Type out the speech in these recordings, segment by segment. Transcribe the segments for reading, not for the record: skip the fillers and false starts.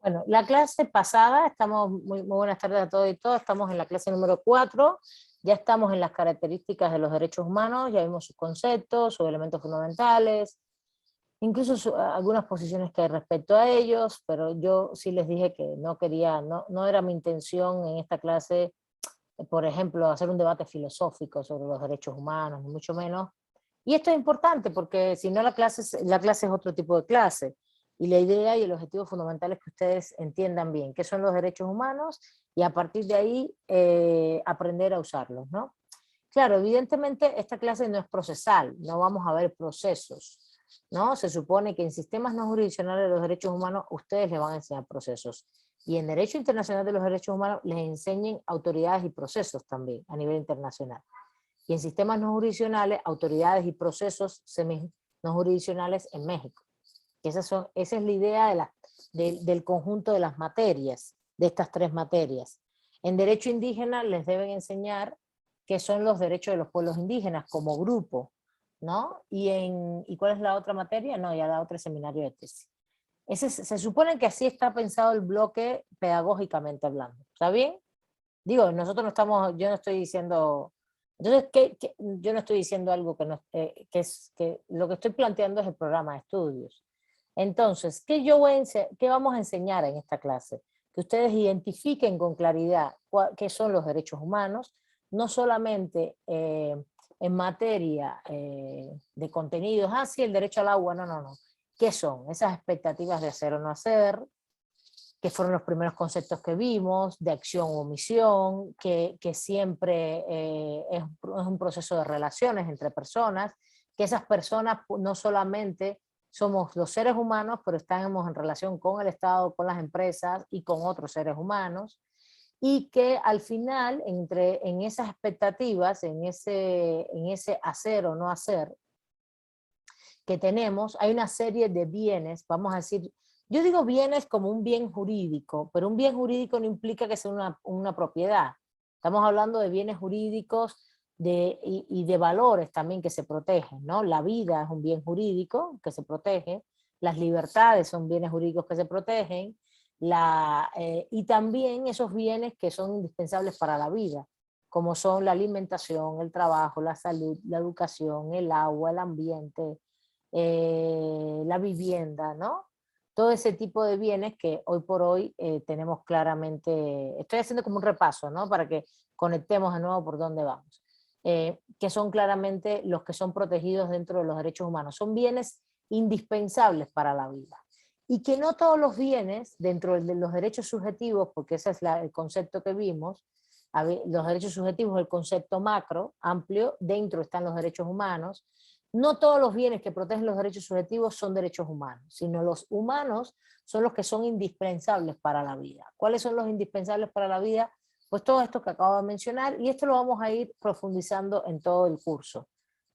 Bueno, la clase pasada, muy buenas tardes a todos y todas, estamos en la clase número 4, ya estamos en las características de los derechos humanos, ya vimos sus conceptos, sus elementos fundamentales, incluso algunas posiciones que hay respecto a ellos, pero yo sí les dije que no quería, no era mi intención en esta clase, por ejemplo, hacer un debate filosófico sobre los derechos humanos, ni mucho menos. Y esto es importante porque si no la clase es otro tipo de clase. Y la idea y el objetivo fundamental es que ustedes entiendan bien qué son los derechos humanos y a partir de ahí aprender a usarlos, ¿no? Claro, evidentemente esta clase no es procesal, no vamos a ver procesos, ¿no? Se supone que en sistemas no jurisdiccionales de los derechos humanos ustedes les van a enseñar procesos. Y en Derecho Internacional de los Derechos Humanos les enseñen autoridades y procesos también a nivel internacional. Y en sistemas no jurisdiccionales, autoridades y procesos no jurisdiccionales en México. Esa es la idea del conjunto de las materias, de estas 3 materias. En derecho indígena les deben enseñar qué son los derechos de los pueblos indígenas como grupo, ¿no? ¿Y cuál es la otra materia? No, ya la otra es seminario de tesis. Se supone que así está pensado el bloque pedagógicamente hablando, ¿está bien? Digo, nosotros no estamos, yo no estoy diciendo, entonces, yo no estoy diciendo algo que no, que lo que estoy planteando es el programa de estudios. Entonces, ¿qué vamos a enseñar en esta clase? Que ustedes identifiquen con claridad qué son los derechos humanos, no solamente en materia de contenidos, sí, el derecho al agua, no. ¿Qué son? Esas expectativas de hacer o no hacer, que fueron los primeros conceptos que vimos, de acción o omisión, que siempre es un proceso de relaciones entre personas, que esas personas no solamente somos los seres humanos, pero estamos en relación con el Estado, con las empresas y con otros seres humanos, y que al final, en esas expectativas, en ese hacer o no hacer que tenemos, hay una serie de bienes, vamos a decir, yo digo bienes como un bien jurídico, pero un bien jurídico no implica que sea una propiedad. Estamos hablando de bienes jurídicos y de valores también que se protegen, ¿no? La vida es un bien jurídico que se protege, las libertades son bienes jurídicos que se protegen, y también esos bienes que son indispensables para la vida, como son la alimentación, el trabajo, la salud, la educación, el agua, el ambiente, la vivienda, ¿no? Todo ese tipo de bienes que hoy por hoy tenemos claramente, estoy haciendo como un repaso, ¿no? Para que conectemos de nuevo por dónde vamos. Que son claramente los que son protegidos dentro de los derechos humanos. Son bienes indispensables para la vida. Y que no todos los bienes, dentro de los derechos subjetivos, porque ese es el concepto que vimos, los derechos subjetivos, el concepto macro, amplio, dentro están los derechos humanos. No todos los bienes que protegen los derechos subjetivos son derechos humanos, sino los humanos son los que son indispensables para la vida. ¿Cuáles son los indispensables para la vida? Pues todo esto que acabo de mencionar, y esto lo vamos a ir profundizando en todo el curso.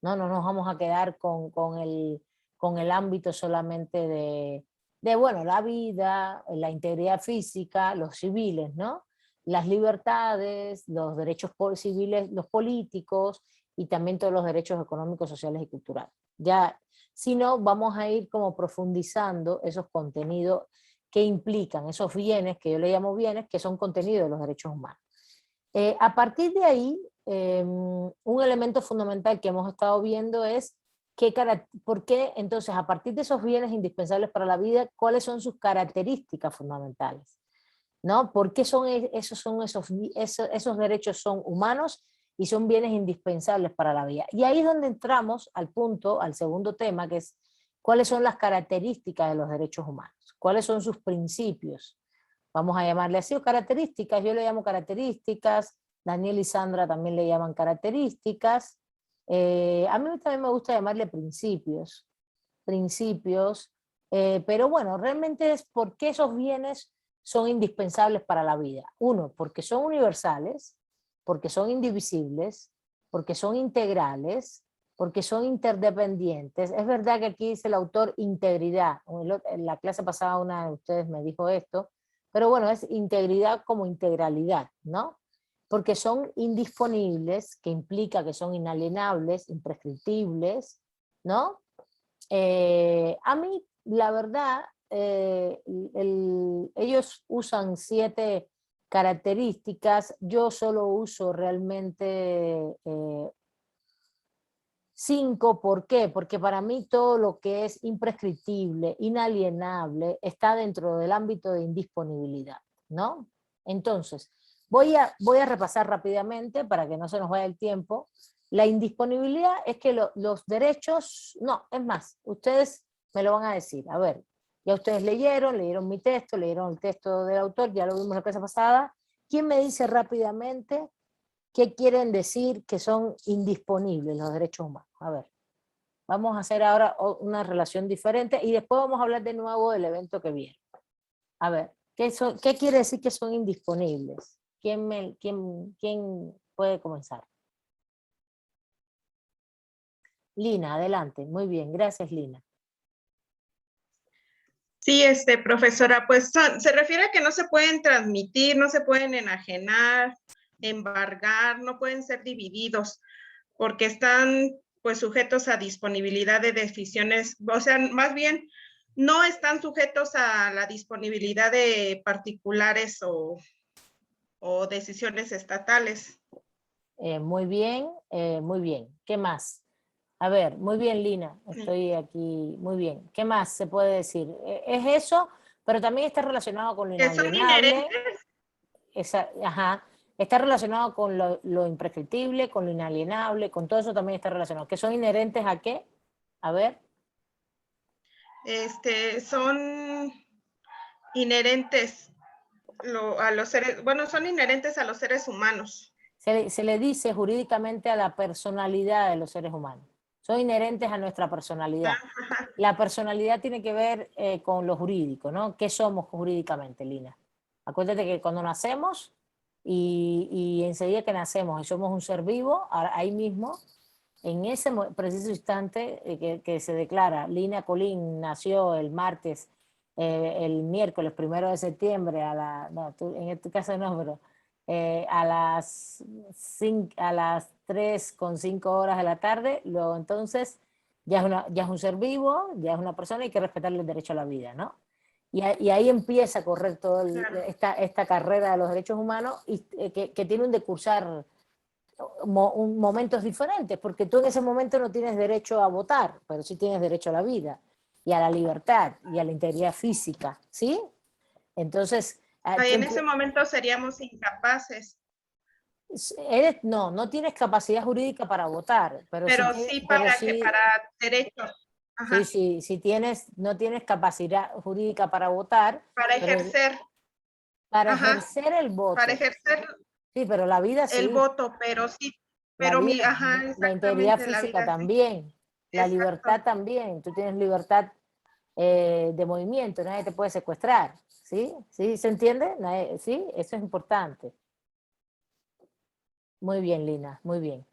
No nos vamos a quedar con el ámbito solamente bueno, la vida, la integridad física, los civiles, ¿no? Las libertades, los derechos civiles, los políticos, y también todos los derechos económicos, sociales y culturales. Ya, si no, vamos a ir como profundizando esos contenidos que implican, esos bienes, que yo le llamo bienes, que son contenidos de los derechos humanos. A partir de ahí, un elemento fundamental que hemos estado viendo es por qué entonces, a partir de esos bienes indispensables para la vida, cuáles son sus características fundamentales, ¿no? ¿Por qué esos derechos son humanos y son bienes indispensables para la vida? Y ahí es donde entramos al segundo tema, que es cuáles son las características de los derechos humanos, cuáles son sus principios. Vamos a llamarle así, o características, yo le llamo características, Daniel y Sandra también le llaman características. A mí también me gusta llamarle principios, pero bueno, realmente es por qué esos bienes son indispensables para la vida. Uno, porque son universales, porque son indivisibles, porque son integrales, porque son interdependientes. Es verdad que aquí dice el autor integridad. En la clase pasada una de ustedes me dijo esto, pero bueno, es integridad como integralidad, ¿no? Porque son indisponibles, que implica que son inalienables, imprescriptibles, ¿no? A mí, la verdad, ellos usan 7 características, yo solo uso realmente 5, ¿por qué? Porque para mí todo lo que es imprescriptible, inalienable, está dentro del ámbito de indisponibilidad, ¿no? Entonces, voy a repasar rápidamente para que no se nos vaya el tiempo. La indisponibilidad es que los derechos, no, es más, ustedes me lo van a decir, a ver, ya ustedes leyeron mi texto, leyeron el texto del autor, ya lo vimos la clase pasada. ¿Quién me dice rápidamente qué quieren decir que son indisponibles los derechos humanos? A ver, vamos a hacer ahora una relación diferente y después vamos a hablar de nuevo del evento que viene. A ver, ¿qué quiere decir que son indisponibles? ¿Quién puede comenzar? Lina, adelante. Muy bien, gracias, Lina. Sí, profesora, pues se refiere a que no se pueden transmitir, no se pueden enajenar, embargar, no pueden ser divididos, porque están pues sujetos a disponibilidad de decisiones, o sea, más bien no están sujetos a la disponibilidad de particulares o decisiones estatales. Muy bien, muy bien. ¿Qué más? A ver, muy bien, Lina, estoy aquí, muy bien. ¿Qué más se puede decir? Es eso, pero también está relacionado con lo Que son inalienable. inherentes. Ajá, está relacionado con lo imprescriptible, con lo inalienable, con todo eso también está relacionado. ¿Que son inherentes a qué? A ver. Son inherentes a los seres, bueno, son inherentes a los seres humanos. Se le dice jurídicamente a la personalidad de los seres humanos. Son inherentes a nuestra personalidad. Ajá. La personalidad tiene que ver con lo jurídico, ¿no? ¿Qué somos jurídicamente, Lina? Acuérdate que cuando nacemos y enseguida que nacemos y somos un ser vivo, ahí mismo, en ese preciso instante que se declara, Lina Colín nació el martes, el miércoles 1 de septiembre, en este caso no, pero a las 3:05 de la tarde, luego entonces ya es un ser vivo, ya es una persona, hay que respetarle el derecho a la vida, ¿no? Y ahí empieza a correr toda esta carrera de los derechos humanos y, que tiene un decursar momentos diferentes, porque tú en ese momento no tienes derecho a votar, pero sí tienes derecho a la vida y a la libertad y a la integridad física, ¿sí? Entonces... en ese momento seríamos incapaces. No tienes capacidad jurídica para votar, pero Pero sí, sí pero para sí, derechos. Ajá. sí, no tienes capacidad jurídica para votar, Para pero ejercer. para Ajá. ejercer el Para voto. ejercer Sí, pero la vida el sí, voto, pero sí. la Pero vida, ajá, la integridad exactamente, la física vida sí. también, la libertad Exacto. también, tú tienes libertad de movimiento, nadie te puede secuestrar, ¿sí? ¿Sí? ¿Se entiende? ¿Sí? Eso es importante. Muy bien, Lina, muy bien.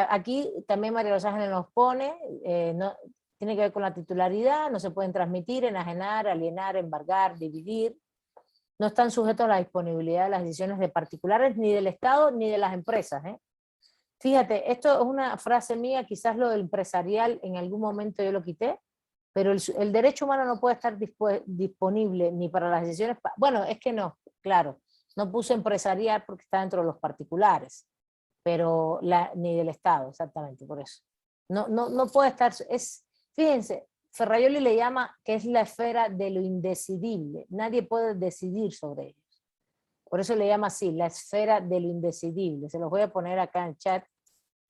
Aquí también María Los Ángeles nos pone, tiene que ver con la titularidad, no se pueden transmitir, enajenar, alienar, embargar, dividir, no están sujetos a la disponibilidad de las decisiones de particulares, ni del Estado, ni de las empresas. Fíjate, esto es una frase mía, quizás lo del empresarial en algún momento yo lo quité, pero el derecho humano no puede estar disponible ni para las decisiones, bueno, es que no, claro, no puse empresarial porque está dentro de los particulares, pero ni del Estado, exactamente, por eso. No puede estar, fíjense, Ferraioli le llama que es la esfera de lo indecidible, nadie puede decidir sobre ellos. Por eso le llama así, la esfera de lo indecidible. Se los voy a poner acá en el chat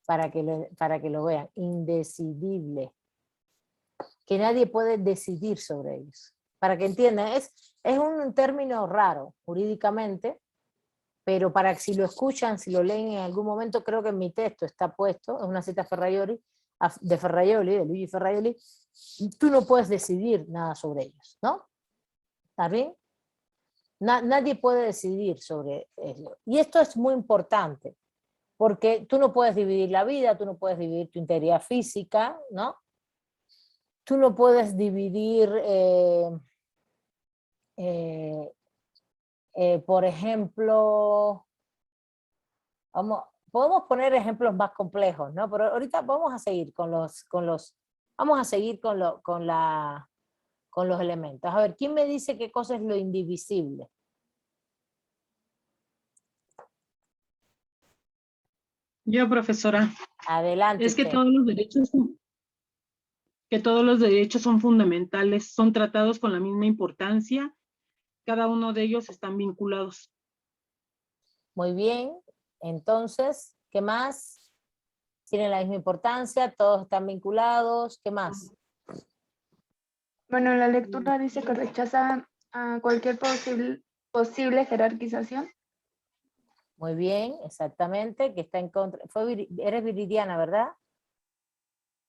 para que lo vean. Indecidible. Que nadie puede decidir sobre ellos. Para que entiendan, es un término raro jurídicamente, pero para que si lo escuchan, si lo leen en algún momento, creo que en mi texto está puesto, es una cita de Luigi Ferraioli, tú no puedes decidir nada sobre ellos, ¿no? ¿Está bien? Nadie puede decidir sobre ello. Y esto es muy importante, porque tú no puedes dividir la vida, tú no puedes dividir tu integridad física, ¿no? Tú no puedes dividir, por ejemplo, podemos poner ejemplos más complejos, ¿no? Pero ahorita vamos a seguir vamos a seguir con la con los elementos. A ver, ¿quién me dice qué cosa es lo indivisible? Yo, profesora. Adelante Es que usted. todos los derechos son fundamentales, son tratados con la misma importancia, cada uno de ellos están vinculados. Muy bien, entonces, ¿qué más? Tienen la misma importancia, todos están vinculados, ¿qué más? Bueno, la lectura dice que rechaza a cualquier posible jerarquización. Muy bien, exactamente, que está en contra. Eres viridiana, ¿verdad?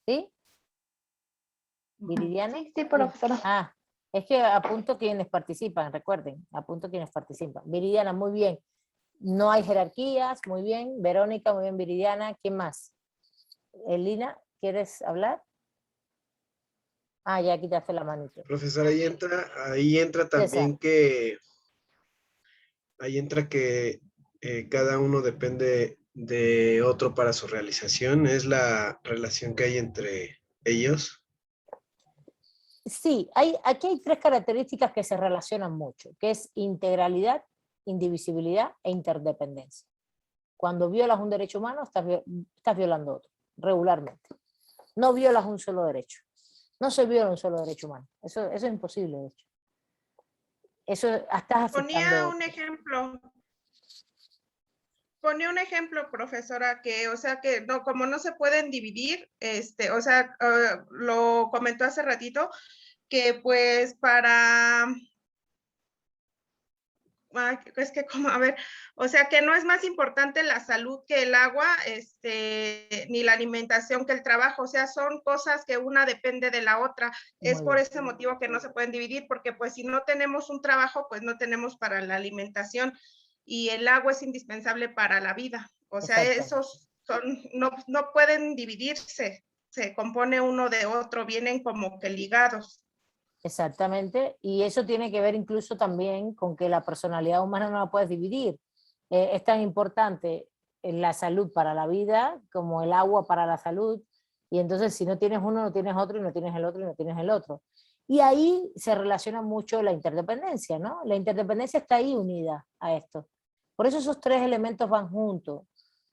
¿Sí? ¿Viridiana? Sí, profesora. Ah, es que apunto quienes participan, recuerden, apunto quienes participan. Viridiana, muy bien. No hay jerarquías, muy bien. Verónica, muy bien, Viridiana. ¿Quién más? Elina, ¿quieres hablar? Ah, ya quitaste la manito. Profesor, ahí entra también que, cada uno depende de otro para su realización, es la relación que hay entre ellos. Sí, aquí hay tres características que se relacionan mucho, que es integralidad, indivisibilidad e interdependencia. Cuando violas un derecho humano, estás violando otro, regularmente. No violas un solo derecho. No se viola un solo derecho humano. Eso es imposible, de hecho. Eso estás afectando. Ponía un ejemplo, profesora, que, o sea, que no, como no se pueden dividir, o sea, lo comentó hace ratito, que pues es que como, a ver, o sea, que no es más importante la salud que el agua, ni la alimentación que el trabajo, o sea, son cosas que una depende de la otra. Es por ese motivo que no se pueden dividir, porque pues si no tenemos un trabajo, pues no tenemos para la alimentación, y el agua es indispensable para la vida. O sea, esos no pueden dividirse, se compone uno de otro, vienen como que ligados. Exactamente, y eso tiene que ver incluso también con que la personalidad humana no la puedes dividir. Es tan importante la salud para la vida como el agua para la salud, y entonces si no tienes uno, no tienes otro, y no tienes el otro, y no tienes el otro. Y ahí se relaciona mucho la interdependencia, ¿no? La interdependencia está ahí unida a esto. Por eso esos tres elementos van juntos.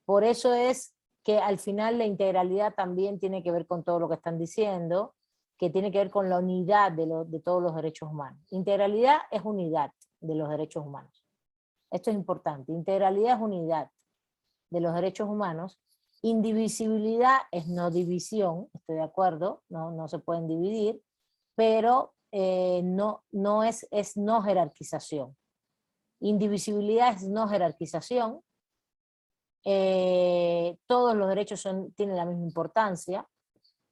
Por eso es que al final la integralidad también tiene que ver con todo lo que están diciendo, que tiene que ver con la unidad de todos los derechos humanos. Integralidad es unidad de los derechos humanos. Esto es importante. Integralidad es unidad de los derechos humanos. Indivisibilidad es no división, estoy de acuerdo, no se pueden dividir, pero no es no jerarquización. Indivisibilidad es no jerarquización. Todos los derechos tienen la misma importancia,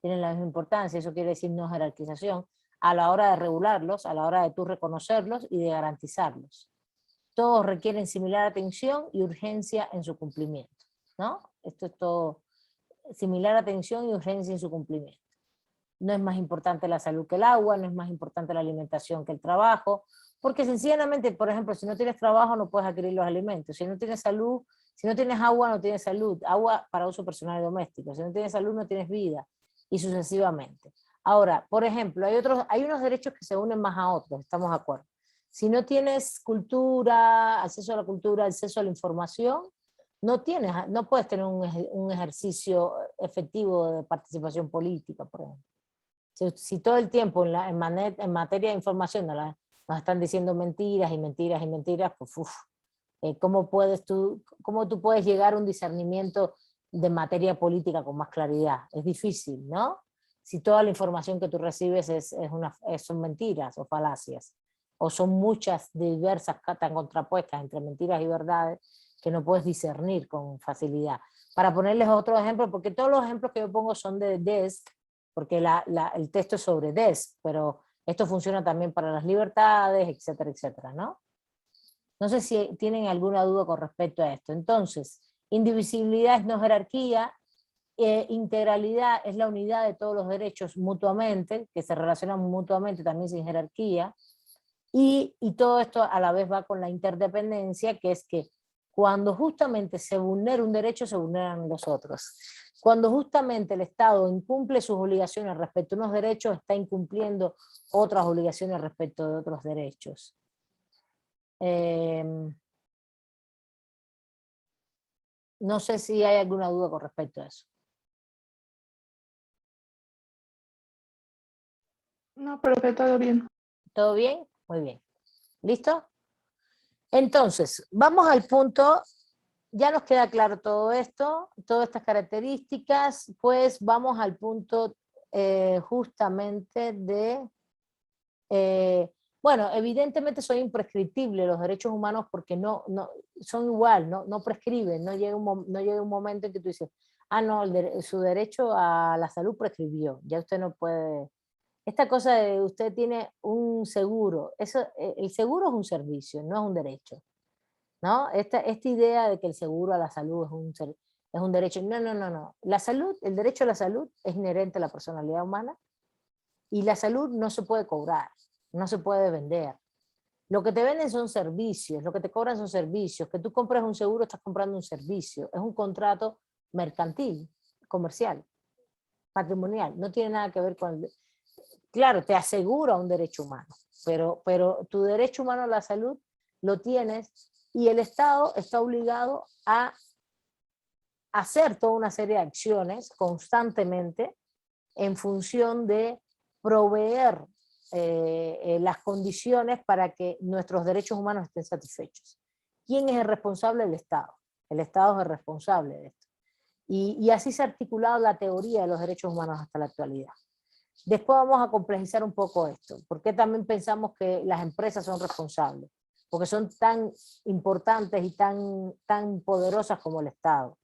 eso quiere decir no jerarquización, a la hora de regularlos, a la hora de tú reconocerlos y de garantizarlos. Todos requieren similar atención y urgencia en su cumplimiento, ¿no? Esto es todo, similar atención y urgencia en su cumplimiento. No es más importante la salud que el agua, no es más importante la alimentación que el trabajo, porque sencillamente, por ejemplo, si no tienes trabajo no puedes adquirir los alimentos, si no tienes salud, si no tienes agua no tienes salud, agua para uso personal y doméstico, si no tienes salud no tienes vida, y sucesivamente. Ahora, por ejemplo, hay unos derechos que se unen más a otros, estamos de acuerdo. Si no tienes cultura, acceso a la cultura, acceso a la información, no puedes tener un ejercicio efectivo de participación política, por ejemplo. Si todo el tiempo en materia de información nos están diciendo mentiras y mentiras y mentiras, pues ¿cómo tú puedes llegar a un discernimiento de materia política con más claridad? Es difícil, ¿no? Si toda la información que tú recibes son mentiras o falacias, o son muchas diversas, tan contrapuestas entre mentiras y verdades, que no puedes discernir con facilidad. Para ponerles otro ejemplo, porque todos los ejemplos que yo pongo son de DESC, porque el texto es sobre DESC, pero esto funciona también para las libertades, etcétera, etcétera, ¿no? No sé si tienen alguna duda con respecto a esto. Entonces, indivisibilidad es no jerarquía, integralidad es la unidad de todos los derechos mutuamente, que se relacionan mutuamente también sin jerarquía, y todo esto a la vez va con la interdependencia, que es que Cuando justamente se vulnera un derecho, se vulneran los otros. Cuando justamente el Estado incumple sus obligaciones respecto a unos derechos, está incumpliendo otras obligaciones respecto de otros derechos. No sé si hay alguna duda con respecto a eso. No, profe, todo bien. ¿Todo bien? Muy bien. ¿Listo? Entonces, vamos al punto, ya nos queda claro todo esto, todas estas características, pues vamos al punto justamente de, bueno, evidentemente son imprescriptibles los derechos humanos porque no son igual, no prescriben, no llega un momento en que tú dices, ah, no, su derecho a la salud prescribió, ya usted no puede. Esta cosa de usted tiene un seguro, el seguro es un servicio, no es un derecho, ¿no? Esta idea de que el seguro a la salud es un derecho, no. La salud, el derecho a la salud es inherente a la personalidad humana y la salud no se puede cobrar, no se puede vender. Lo que te venden son servicios, lo que te cobran son servicios, que tú compras un seguro estás comprando un servicio, es un contrato mercantil, comercial, patrimonial, no tiene nada que ver con... Claro, te asegura un derecho humano, pero tu derecho humano a la salud lo tienes y el Estado está obligado a hacer toda una serie de acciones constantemente en función de proveer las condiciones para que nuestros derechos humanos estén satisfechos. ¿Quién es el responsable? El Estado. El Estado es el responsable de esto. Y así se ha articulado la teoría de los derechos humanos hasta la actualidad. Después vamos a complejizar un poco esto. ¿Por qué también pensamos que las empresas son responsables? Porque son tan importantes y tan poderosas como el Estado.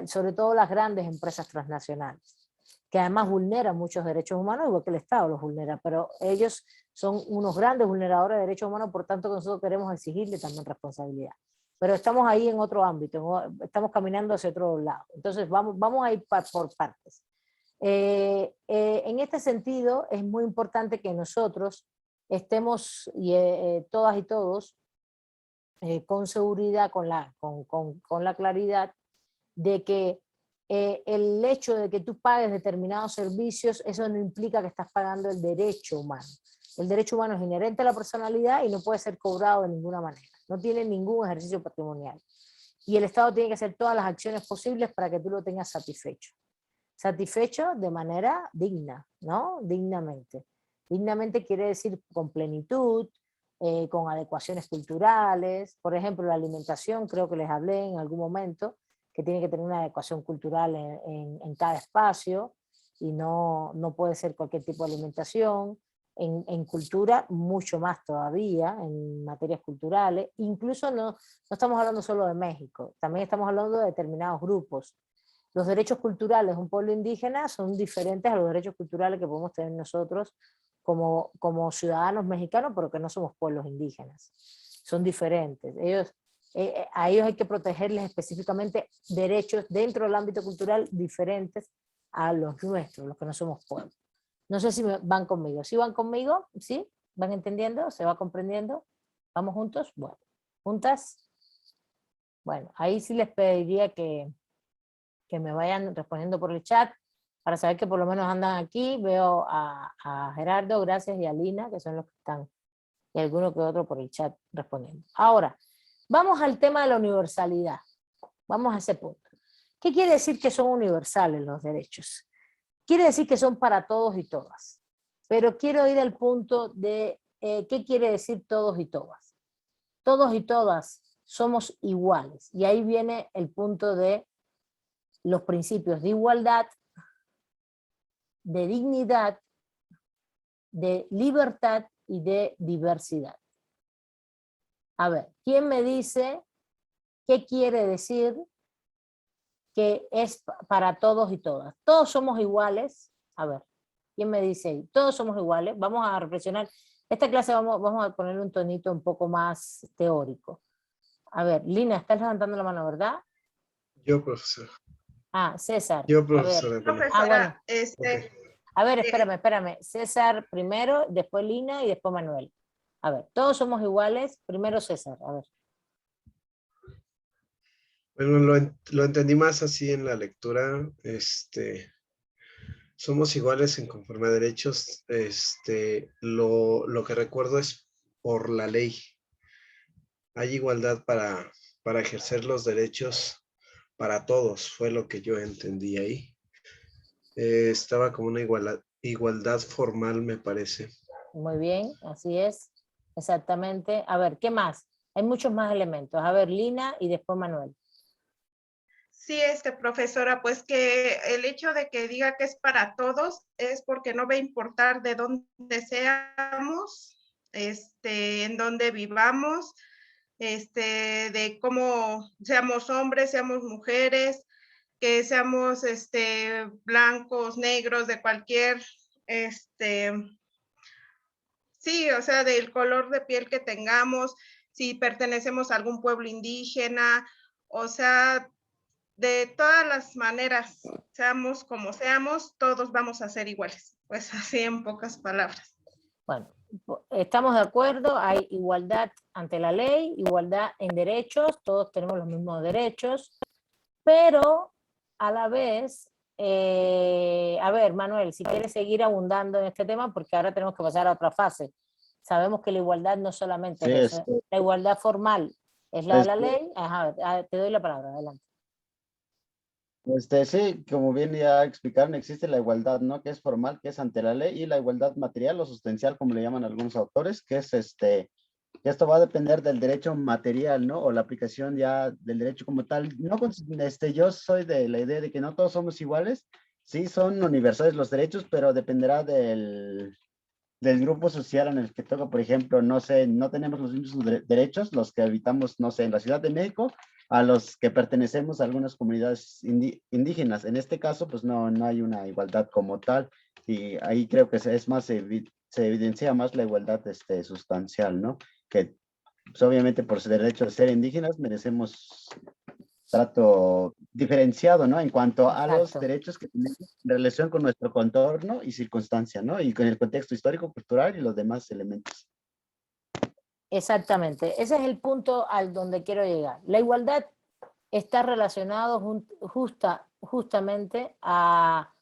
Sobre todo las grandes empresas transnacionales, que además vulneran muchos derechos humanos, igual que el Estado los vulnera, pero ellos son unos grandes vulneradores de derechos humanos, por tanto que nosotros queremos exigirle también responsabilidad. Pero estamos ahí en otro ámbito, estamos caminando hacia otro lado. Entonces vamos a ir por partes. En este sentido, es muy importante que nosotros estemos todas y todos con seguridad, con la claridad de que el hecho de que tú pagues determinados servicios, eso no implica que estás pagando el derecho humano. El derecho humano es inherente a la personalidad y no puede ser cobrado de ninguna manera. No tiene ningún ejercicio patrimonial. Y el Estado tiene que hacer todas las acciones posibles para que tú lo tengas satisfecho. Satisfecho de manera digna, ¿no? Dignamente. Dignamente quiere decir con plenitud, con adecuaciones culturales. Por ejemplo, la alimentación, creo que les hablé en algún momento, que tiene que tener una adecuación cultural en cada espacio y no puede ser cualquier tipo de alimentación. En cultura, mucho más todavía, en materias culturales. Incluso no estamos hablando solo de México, también estamos hablando de determinados grupos. Los derechos culturales de un pueblo indígena son diferentes a los derechos culturales que podemos tener nosotros como ciudadanos mexicanos, pero que no somos pueblos indígenas. Son diferentes. A ellos hay que protegerles específicamente derechos dentro del ámbito cultural diferentes a los nuestros, los que no somos pueblos. No sé si van conmigo. ¿Sí van conmigo? ¿Sí? ¿Van entendiendo? ¿Se va comprendiendo? ¿Vamos juntos? Bueno. ¿Juntas? Bueno, ahí sí les pediría que me vayan respondiendo por el chat para saber que por lo menos andan aquí. Veo a Gerardo, gracias, y a Lina, que son los que están, y alguno que otro por el chat respondiendo. Ahora, vamos al tema de la universalidad. Vamos a ese punto. ¿Qué quiere decir que son universales los derechos? Quiere decir que son para todos y todas. Pero quiero ir al punto de qué quiere decir todos y todas. Todos y todas somos iguales. Y ahí viene el punto de los principios de igualdad, de dignidad, de libertad y de diversidad. A ver, ¿quién me dice qué quiere decir que es para todos y todas? Todos somos iguales. A ver, ¿quién me dice ahí? Todos somos iguales. Vamos a reflexionar. Esta clase vamos a poner un tonito un poco más teórico. A ver, Lina, estás levantando la mano, ¿verdad? Yo, profesor. Ah, César. Yo, profesora. Profesora, Okay. A ver, espérame. César primero, después Lina y después Manuel. A ver, todos somos iguales. Primero César, a ver. Bueno, lo entendí más así en la lectura. Somos iguales en conforme a derechos. Lo que recuerdo es por la ley. Hay igualdad para ejercer los derechos para todos, fue lo que yo entendí ahí. Estaba como una igualdad formal, me parece. Muy bien, así es, exactamente. A ver, ¿qué más? Hay muchos más elementos. A ver, Lina y después Manuel. Sí, profesora, pues que el hecho de que diga que es para todos es porque no va a importar de dónde seamos, en dónde vivamos, de cómo seamos hombres, seamos mujeres, que seamos blancos, negros, de cualquier, sí, o sea, del color de piel que tengamos, si pertenecemos a algún pueblo indígena, o sea, de todas las maneras, seamos como seamos, todos vamos a ser iguales. Pues así en pocas palabras. Bueno, estamos de acuerdo, hay igualdad ante la ley, igualdad en derechos, todos tenemos los mismos derechos, pero a la vez, a ver, Manuel, si quieres seguir abundando en este tema, porque ahora tenemos que pasar a otra fase. Sabemos que la igualdad no solamente Sí, es eso, la igualdad formal es la de la ley. Ajá, te doy la palabra, adelante. Sí, como bien ya explicaron, existe la igualdad, ¿no? Que es formal, que es ante la ley, y la igualdad material o sustancial, como le llaman algunos autores, que es que esto va a depender del derecho material, ¿no? O la aplicación ya del derecho como tal. No, yo soy de la idea de que no todos somos iguales, sí son universales los derechos, pero dependerá del grupo social en el que toca. Por ejemplo, no sé, no tenemos los mismos derechos los que habitamos, no sé, en la Ciudad de México, a los que pertenecemos a algunas comunidades indígenas. En este caso, pues no hay una igualdad como tal, y ahí creo que es más, se evidencia más la igualdad sustancial, ¿no? Que pues, obviamente por su derecho de ser indígenas merecemos trato diferenciado, ¿no? En cuanto a los Exacto. derechos que tenemos en relación con nuestro contorno y circunstancia, ¿no? Y con el contexto histórico, cultural y los demás elementos. Exactamente, ese es el punto al donde quiero llegar. La igualdad está relacionado justamente a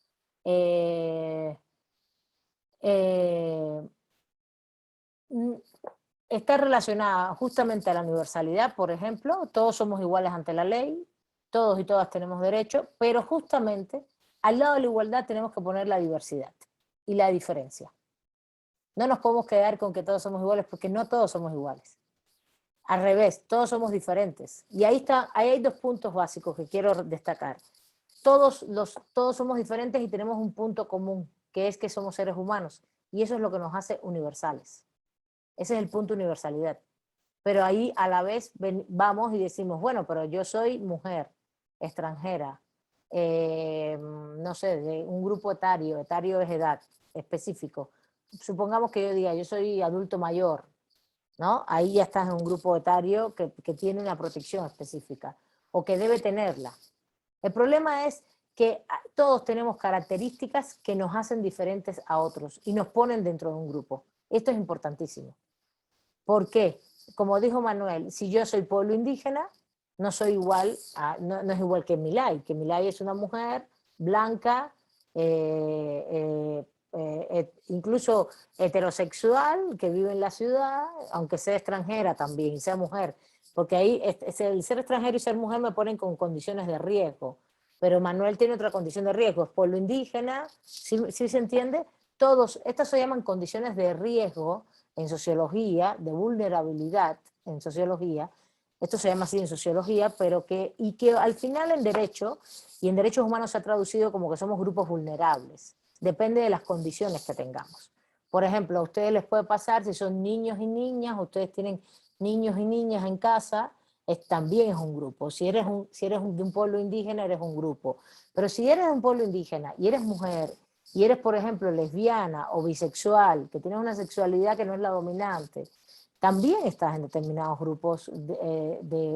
está relacionada justamente a la universalidad. Por ejemplo, todos somos iguales ante la ley, todos y todas tenemos derecho, pero justamente al lado de la igualdad tenemos que poner la diversidad y la diferencia. No nos podemos quedar con que todos somos iguales, porque no todos somos iguales. Al revés, todos somos diferentes. Y ahí hay dos puntos básicos que quiero destacar. Todos somos diferentes y tenemos un punto común, que es que somos seres humanos. Y eso es lo que nos hace universales. Ese es el punto de universalidad. Pero ahí a la vez vamos y decimos, bueno, pero yo soy mujer, extranjera, no sé, de un grupo etario es edad específico. Supongamos que yo diga, yo soy adulto mayor, ¿no? Ahí ya estás en un grupo etario que tiene una protección específica o que debe tenerla. El problema es que todos tenemos características que nos hacen diferentes a otros y nos ponen dentro de un grupo. Esto es importantísimo. ¿Por qué? Como dijo Manuel, si yo soy pueblo indígena, no soy igual, no es igual que Milay es una mujer blanca, incluso heterosexual, que vive en la ciudad, aunque sea extranjera también, sea mujer, porque ahí el ser extranjero y ser mujer me ponen con condiciones de riesgo, pero Manuel tiene otra condición de riesgo, es pueblo indígena, ¿sí se entiende? Estas se llaman condiciones de riesgo en sociología, de vulnerabilidad en sociología, esto se llama así en sociología, pero que al final en derecho, y en derechos humanos se ha traducido como que somos grupos vulnerables, depende de las condiciones que tengamos. Por ejemplo, a ustedes les puede pasar, si son niños y niñas, ustedes tienen niños y niñas en casa, también es un grupo. Si eres de un pueblo indígena, eres un grupo. Pero si eres de un pueblo indígena y eres mujer, y eres, por ejemplo, lesbiana o bisexual, que tienes una sexualidad que no es la dominante, también estás en determinados grupos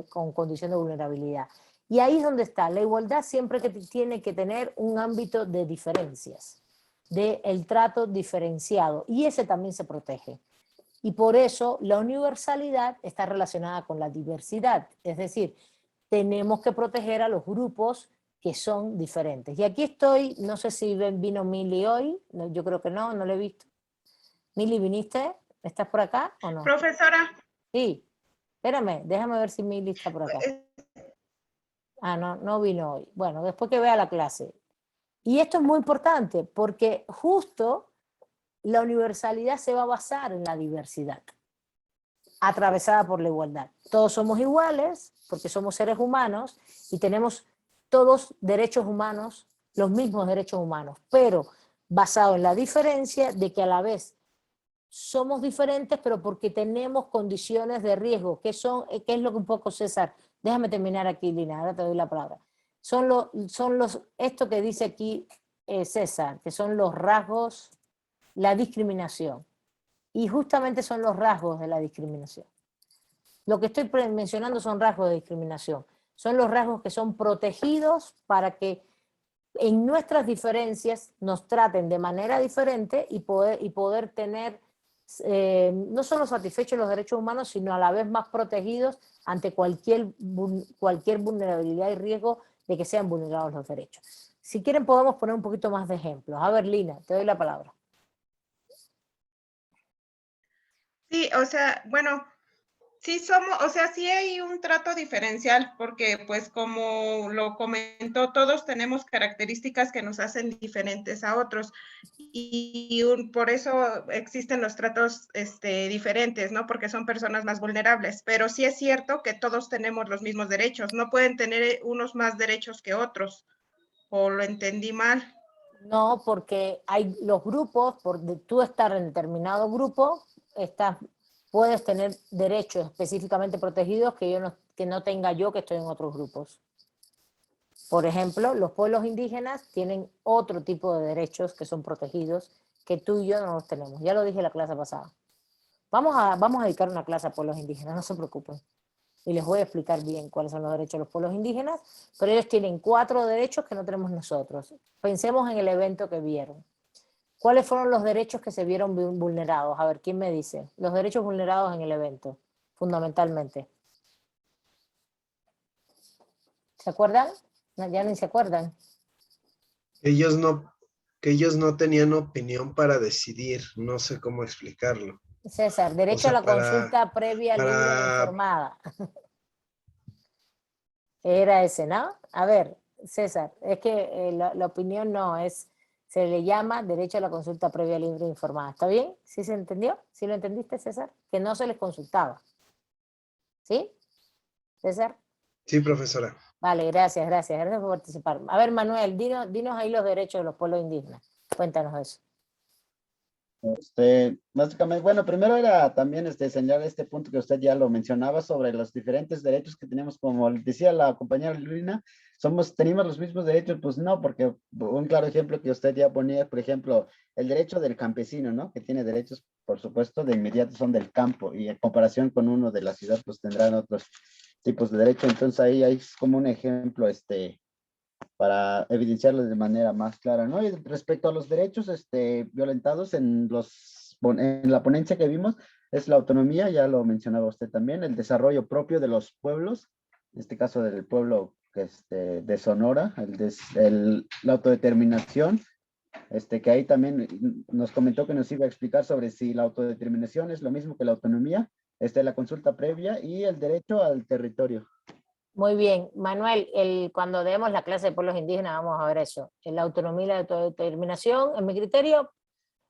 con condición de vulnerabilidad. Y ahí es donde está. La igualdad siempre que tiene que tener un ámbito de diferencias, del trato diferenciado, y ese también se protege. Y por eso la universalidad está relacionada con la diversidad. Es decir, tenemos que proteger a los grupos que son diferentes. Y aquí estoy, no sé si vino Mili hoy, yo creo que no, no lo he visto. Mili, ¿viniste? ¿Estás por acá o no? Profesora, Sí, espérame, déjame ver si Mili está por acá. Ah, no, no vino hoy. Bueno, después que vea la clase. Y esto es muy importante porque justo la universalidad se va a basar en la diversidad, atravesada por la igualdad. Todos somos iguales porque somos seres humanos y tenemos todos derechos humanos, los mismos derechos humanos, pero basado en la diferencia de que a la vez somos diferentes, pero porque tenemos condiciones de riesgo. ¿Qué es lo que un poco, César? Déjame terminar aquí, Lina, ahora te doy la palabra. Esto que dice aquí César, que son los rasgos, la discriminación. Y justamente son los rasgos de la discriminación. Lo que estoy mencionando son rasgos de discriminación. Son los rasgos que son protegidos para que en nuestras diferencias nos traten de manera diferente y poder tener no solo satisfechos los derechos humanos, sino a la vez más protegidos ante cualquier vulnerabilidad y riesgo de que sean vulnerados los derechos. Si quieren podemos poner un poquito más de ejemplos. A ver, Lina, te doy la palabra. sí, o sea, bueno, sí somos, o sea, sí hay un trato diferencial porque, pues, como lo comentó, todos tenemos características que nos hacen diferentes a otros y por eso existen los tratos diferentes, ¿no? Porque son personas más vulnerables, pero sí es cierto que todos tenemos los mismos derechos, no pueden tener unos más derechos que otros, o lo entendí mal. No, porque hay los grupos, por tú estar en determinado grupo, puedes tener derechos específicamente protegidos que no tenga yo que estoy en otros grupos. Por ejemplo, los pueblos indígenas tienen otro tipo de derechos que son protegidos que tú y yo no los tenemos. Ya lo dije en la clase pasada. Vamos a dedicar una clase a pueblos indígenas, no se preocupen. Y les voy a explicar bien cuáles son los derechos de los pueblos indígenas, pero ellos tienen 4 derechos que no tenemos nosotros. Pensemos en el evento que vieron. ¿Cuáles fueron los derechos que se vieron vulnerados? A ver, ¿quién me dice? Los derechos vulnerados en el evento, fundamentalmente. ¿Se acuerdan? No, ya ni se acuerdan. Que ellos no tenían opinión para decidir, no sé cómo explicarlo. César, derecho sea, a la consulta previa, libre e informada. Era ese, ¿no? A ver, César, es que la opinión no es, se le llama derecho a la consulta previa, libre e informada. ¿Está bien? ¿Sí se entendió? ¿Sí lo entendiste, César? Que no se les consultaba. ¿Sí? César. Sí, profesora. Vale, gracias por participar. A ver, Manuel, dinos ahí los derechos de los pueblos indígenas. Cuéntanos eso. Básicamente, bueno, primero era también señalar este punto que usted ya lo mencionaba sobre los diferentes derechos que tenemos, como decía la compañera Lina, tenemos los mismos derechos, pues no, porque un claro ejemplo que usted ya ponía, por ejemplo, el derecho del campesino, ¿no? Que tiene derechos, por supuesto, de inmediato son del campo, y en comparación con uno de la ciudad, pues tendrán otros tipos de derechos. Entonces ahí es como un ejemplo, para evidenciarlo de manera más clara, ¿no? Y respecto a los derechos violentados en la ponencia que vimos, es la autonomía, ya lo mencionaba usted también, el desarrollo propio de los pueblos, en este caso del pueblo de Sonora, la autodeterminación, que ahí también nos comentó que nos iba a explicar sobre si la autodeterminación es lo mismo que la autonomía, la consulta previa y el derecho al territorio. Muy bien, Manuel, cuando demos la clase de pueblos indígenas vamos a ver eso. La autonomía y la autodeterminación, en mi criterio,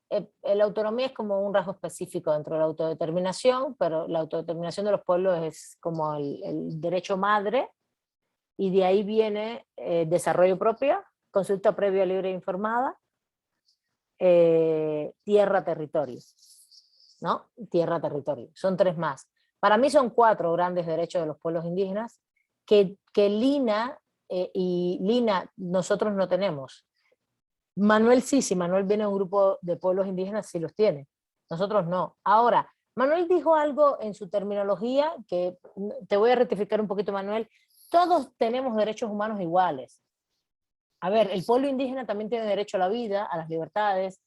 la autonomía es como un rasgo específico dentro de la autodeterminación, pero la autodeterminación de los pueblos es como el derecho madre, y de ahí viene desarrollo propio, consulta previa, libre e informada, tierra, territorio, ¿no? Tierra, territorio. Son 3 más. Para mí son 4 grandes derechos de los pueblos indígenas que Lina y Lina nosotros no tenemos. Manuel sí, si Manuel viene a un grupo de pueblos indígenas, sí los tiene. Nosotros no. Ahora, Manuel dijo algo en su terminología que te voy a rectificar un poquito, Manuel. Todos tenemos derechos humanos iguales. A ver, el pueblo indígena también tiene derecho a la vida, a las libertades,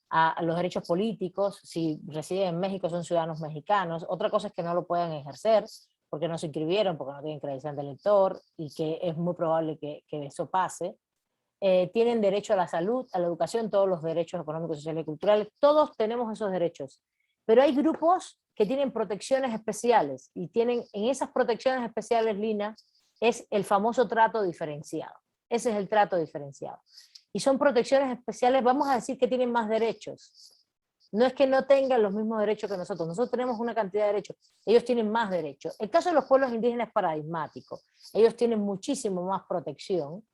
a los derechos políticos. Si residen en México son ciudadanos mexicanos. Otra cosa es que no lo puedan ejercer, porque no se inscribieron, porque no tienen credencial de elector, y que es muy probable que eso pase. Tienen derecho a la salud, a la educación, todos los derechos económicos, sociales y culturales, todos tenemos esos derechos. Pero hay grupos que tienen protecciones especiales, y tienen en esas protecciones especiales, Lina, es el famoso trato diferenciado. Ese es el trato diferenciado. Y son protecciones especiales, vamos a decir que tienen más derechos. No es que no tengan los mismos derechos que nosotros tenemos una cantidad de derechos, ellos tienen más derechos. El caso de los pueblos indígenas es paradigmático, ellos tienen muchísimo más protección,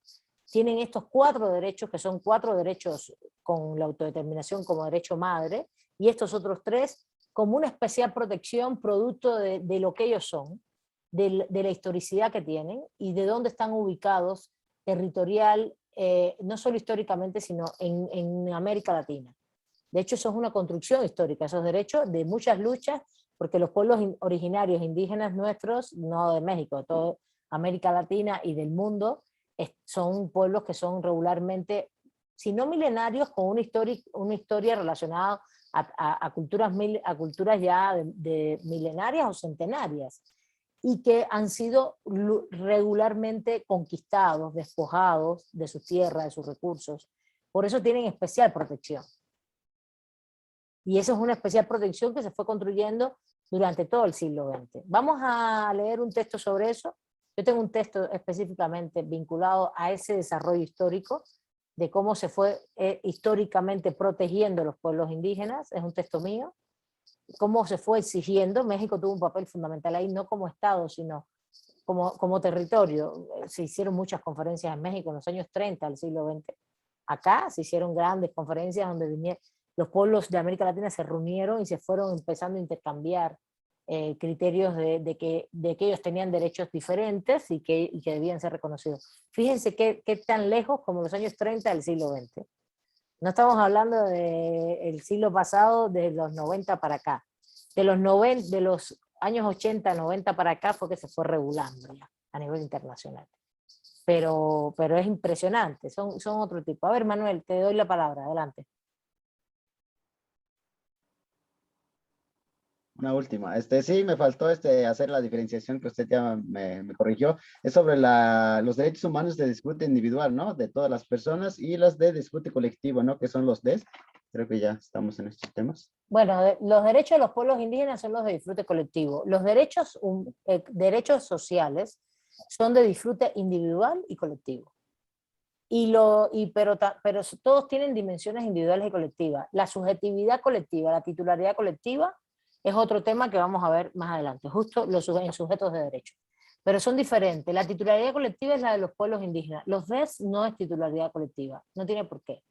tienen estos 4 derechos, que son 4 derechos con la autodeterminación como derecho madre, y estos otros 3 como una especial protección producto de lo que ellos son, de la historicidad que tienen, y de dónde están ubicados territorial, no solo históricamente, sino en América Latina. De hecho, eso es una construcción histórica, esos derechos de muchas luchas, porque los pueblos originarios indígenas nuestros, no de México, de toda América Latina y del mundo, son pueblos que son regularmente, si no milenarios, con una historia relacionada a culturas ya de milenarias o centenarias, y que han sido regularmente conquistados, despojados de sus tierras, de sus recursos. Por eso tienen especial protección. Y eso es una especial protección que se fue construyendo durante todo el siglo XX. Vamos a leer un texto sobre eso. Yo tengo un texto específicamente vinculado a ese desarrollo histórico, de cómo se fue históricamente protegiendo los pueblos indígenas, es un texto mío, cómo se fue exigiendo. México tuvo un papel fundamental ahí, no como Estado, sino como territorio. Se hicieron muchas conferencias en México en los años 30 del siglo XX. Acá se hicieron grandes conferencias donde vinieron los pueblos de América Latina, se reunieron y se fueron empezando a intercambiar criterios de que ellos tenían derechos diferentes y que debían ser reconocidos. Fíjense qué tan lejos como los años 30 del siglo XX. No estamos hablando del siglo pasado, de los 90 para acá. De los años 80, 90 para acá fue que se fue regulando ya, a nivel internacional. Pero es impresionante, son otro tipo. A ver, Manuel, te doy la palabra, adelante. Una última. Sí, me faltó hacer la diferenciación que usted ya me corrigió. Es sobre los derechos humanos de disfrute individual, ¿no? De todas las personas, y los de disfrute colectivo, ¿no? Que son los DES. Creo que ya estamos en estos temas. Bueno, los derechos de los pueblos indígenas son los de disfrute colectivo. Los derechos sociales son de disfrute individual y colectivo. Pero todos tienen dimensiones individuales y colectivas. La subjetividad colectiva, la titularidad colectiva, es otro tema que vamos a ver más adelante, justo en sujetos de derecho. Pero son diferentes. La titularidad colectiva es la de los pueblos indígenas. Los DES no es titularidad colectiva, no tiene por qué.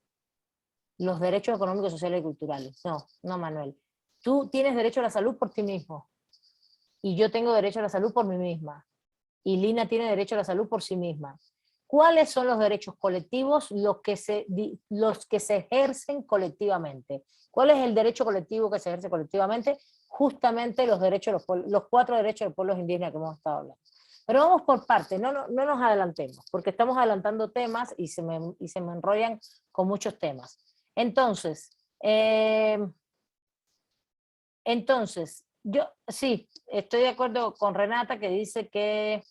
Los derechos económicos, sociales y culturales. No, Manuel. Tú tienes derecho a la salud por ti mismo. Y yo tengo derecho a la salud por mí misma. Y Lina tiene derecho a la salud por sí misma. ¿Cuáles son los derechos colectivos? Los que se ejercen colectivamente. ¿Cuál es el derecho colectivo que se ejerce colectivamente? Justamente los 4 derechos de los pueblos indígenas que hemos estado hablando. Pero vamos por partes, no nos adelantemos, porque estamos adelantando temas y se me enrollan con muchos temas. Entonces, yo sí, estoy de acuerdo con Renata, que dice que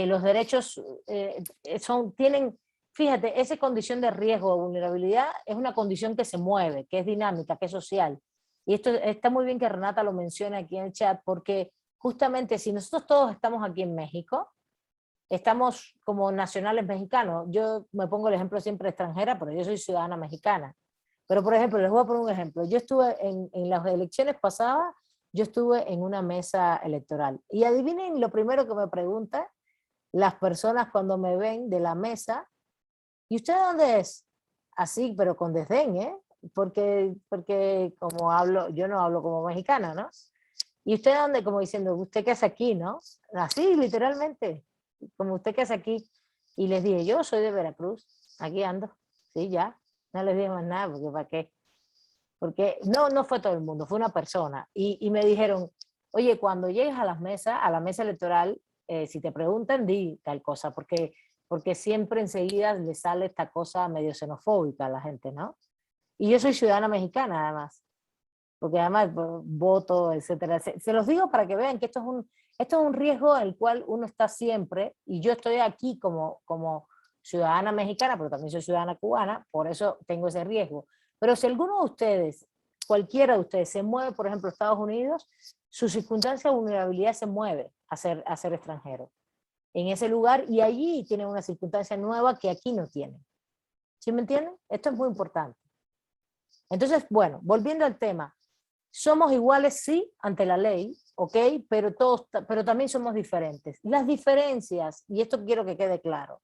los derechos tienen, fíjate, esa condición de riesgo o vulnerabilidad es una condición que se mueve, que es dinámica, que es social. Y esto está muy bien que Renata lo mencione aquí en el chat, porque justamente si nosotros todos estamos aquí en México, estamos como nacionales mexicanos. Yo me pongo el ejemplo siempre extranjera, pero yo soy ciudadana mexicana. Pero por ejemplo, les voy a poner un ejemplo. Yo estuve en las elecciones pasadas, yo estuve en una mesa electoral. Y adivinen lo primero que me preguntan las personas cuando me ven de la mesa: ¿y usted de dónde es? Así, pero con desdén, ¿eh? Porque como hablo, yo no hablo como mexicana, ¿no? ¿Y usted de dónde? Como diciendo, ¿usted qué hace aquí, no? Así, literalmente, como usted qué hace aquí. Y les dije, yo soy de Veracruz, aquí ando, sí, ya. No les dije más nada, porque ¿para qué? Porque no fue todo el mundo, fue una persona. Y me dijeron, oye, cuando llegues a la mesa electoral, si te preguntan, di tal cosa, porque siempre enseguida le sale esta cosa medio xenofóbica a la gente, ¿no? Y yo soy ciudadana mexicana, además. porque además voto, etcétera. Se los digo para que vean que esto es un riesgo en el cual uno está siempre, y yo estoy aquí como ciudadana mexicana, pero también soy ciudadana cubana, por eso tengo ese riesgo. Pero si alguno de ustedes, cualquiera de ustedes, se mueve, por ejemplo, a Estados Unidos, su circunstancia de vulnerabilidad se mueve a ser extranjero en ese lugar, y allí tienen una circunstancia nueva que aquí no tienen. ¿Sí me entienden? Esto es muy importante. Entonces, bueno, volviendo al tema, somos iguales, sí, ante la ley, ¿ok? Pero también somos diferentes. Las diferencias, y esto quiero que quede claro,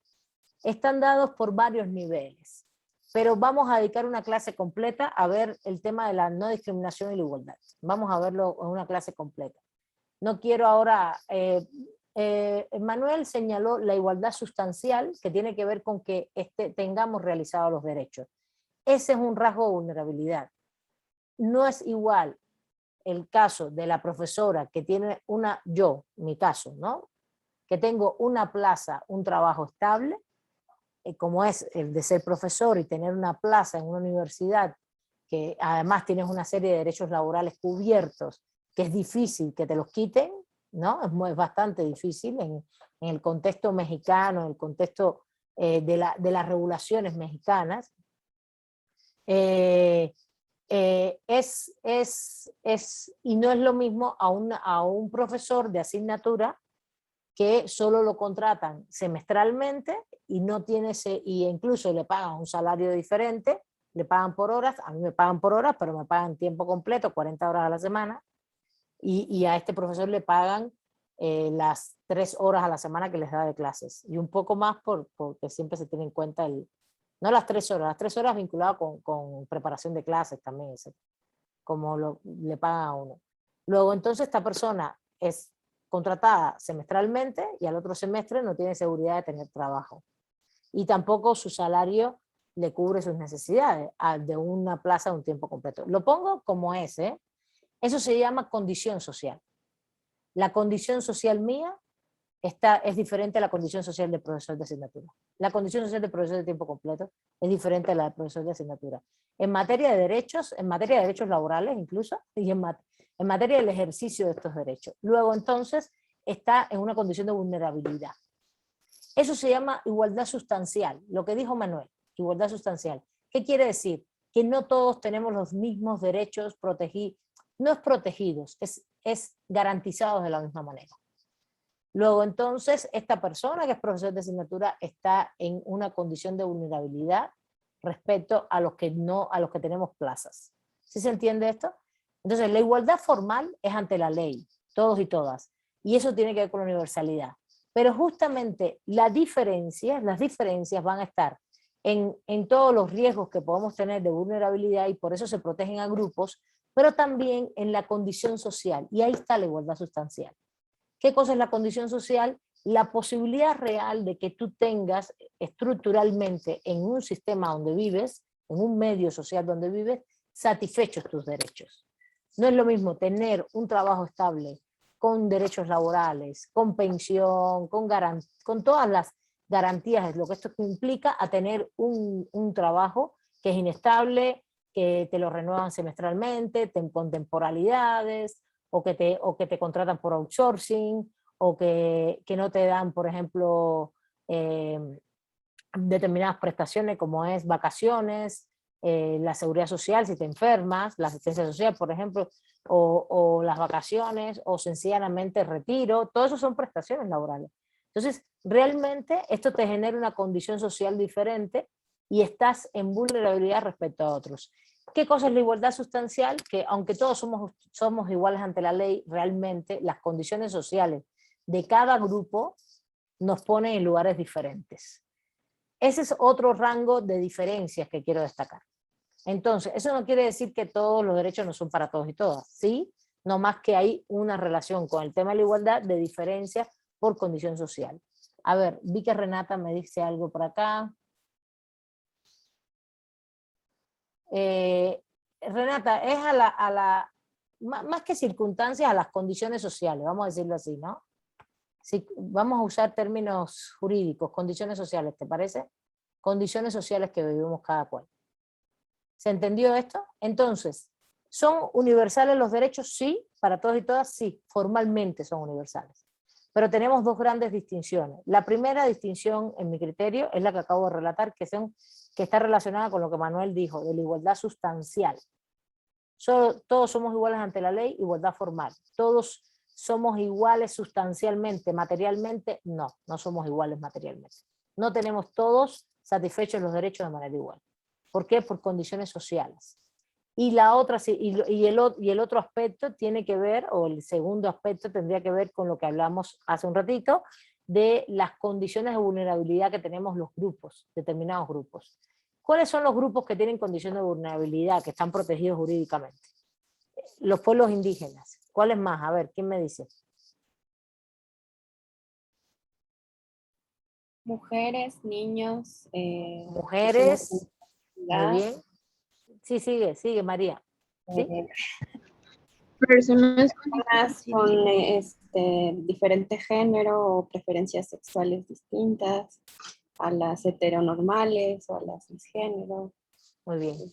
están dados por varios niveles, pero vamos a dedicar una clase completa a ver el tema de la no discriminación y la igualdad. Vamos a verlo en una clase completa. No quiero ahora... Manuel señaló la igualdad sustancial, que tiene que ver con que tengamos realizados los derechos. Ese es un rasgo de vulnerabilidad. No es igual el caso de la profesora que tiene mi caso, ¿no? Que tengo una plaza, un trabajo estable, como es el de ser profesor y tener una plaza en una universidad, que además tienes una serie de derechos laborales cubiertos, que es difícil que te los quiten, ¿no? Es bastante difícil en el contexto mexicano, en el contexto de las regulaciones mexicanas. Y no es lo mismo a un profesor de asignatura que solo lo contratan semestralmente y no tiene y incluso le pagan un salario diferente, le pagan por horas, a mí me pagan por horas, pero me pagan tiempo completo, 40 horas a la semana, y a este profesor le pagan las 3 horas a la semana que les da de clases, y un poco más porque siempre se tiene en cuenta no las 3 horas vinculadas con preparación de clases también, como le pagan a uno. Luego entonces esta persona es contratada semestralmente y al otro semestre no tiene seguridad de tener trabajo. Y tampoco su salario le cubre sus necesidades de una plaza de un tiempo completo. Lo pongo como es, ¿eh? Eso se llama condición social. La condición social mía es diferente a la condición social del profesor de asignatura. La condición social del profesor de tiempo completo es diferente a la del profesor de asignatura. En materia de derechos laborales incluso, y en materia del ejercicio de estos derechos. Luego entonces está en una condición de vulnerabilidad. Eso se llama igualdad sustancial, lo que dijo Manuel, igualdad sustancial. ¿Qué quiere decir? Que no todos tenemos los mismos derechos protegidos, no es protegidos, es garantizados de la misma manera. Luego entonces esta persona que es profesor de asignatura está en una condición de vulnerabilidad respecto a los que tenemos plazas. ¿Sí se entiende esto? Entonces la igualdad formal es ante la ley, todos y todas, y eso tiene que ver con la universalidad. Pero justamente las diferencias van a estar en todos los riesgos que podemos tener de vulnerabilidad, y por eso se protegen a grupos, pero también en la condición social, y ahí está la igualdad sustancial. ¿Qué cosa es la condición social? La posibilidad real de que tú tengas estructuralmente en un sistema donde vives, en un medio social donde vives, satisfechos tus derechos. No es lo mismo tener un trabajo estable, con derechos laborales, con pensión, con todas las garantías de lo que esto implica, a tener un trabajo que es inestable, que te lo renuevan semestralmente, con temporalidades, o que te contratan por outsourcing, o que no te dan, por ejemplo, determinadas prestaciones como es vacaciones, la seguridad social si te enfermas, la asistencia social, por ejemplo, o las vacaciones, o sencillamente retiro, todo eso son prestaciones laborales. Entonces, realmente esto te genera una condición social diferente y estás en vulnerabilidad respecto a otros. ¿Qué cosa es la igualdad sustancial? Que aunque todos somos iguales ante la ley, realmente las condiciones sociales de cada grupo nos ponen en lugares diferentes. Ese es otro rango de diferencias que quiero destacar. Entonces, eso no quiere decir que todos los derechos no son para todos y todas, ¿sí? No más que hay una relación con el tema de la igualdad de diferencias por condición social. A ver, vi que Renata me dice algo por acá. Renata, es más que circunstancias, a las condiciones sociales, vamos a decirlo así, ¿no? Si, vamos a usar términos jurídicos, condiciones sociales, ¿te parece? Condiciones sociales que vivimos cada cual. ¿Se entendió esto? Entonces, ¿Son universales los derechos? Sí, para todos y todas, sí, formalmente son universales. Pero tenemos dos grandes distinciones. La primera distinción, en mi criterio, es la que acabo de relatar, que está relacionada con lo que Manuel dijo, de la igualdad sustancial. Todos somos iguales ante la ley, igualdad formal. Todos somos iguales sustancialmente, materialmente, no somos iguales materialmente. No tenemos todos satisfechos los derechos de manera igual. ¿Por qué? Por condiciones sociales. Y la otra, y el otro aspecto tiene que ver, o el segundo aspecto tendría que ver con lo que hablamos hace un ratito, de las condiciones de vulnerabilidad que tenemos los grupos, determinados grupos. ¿Cuáles son los grupos que tienen condiciones de vulnerabilidad, que están protegidos jurídicamente? Los pueblos indígenas. ¿Cuáles más? A ver, ¿quién me dice? Mujeres, niños. Mujeres. Muy Muy bien. Sí, sigue María. ¿Sí? Personas con diferente género o preferencias sexuales distintas a las heteronormales o a las cisgénero. Muy bien.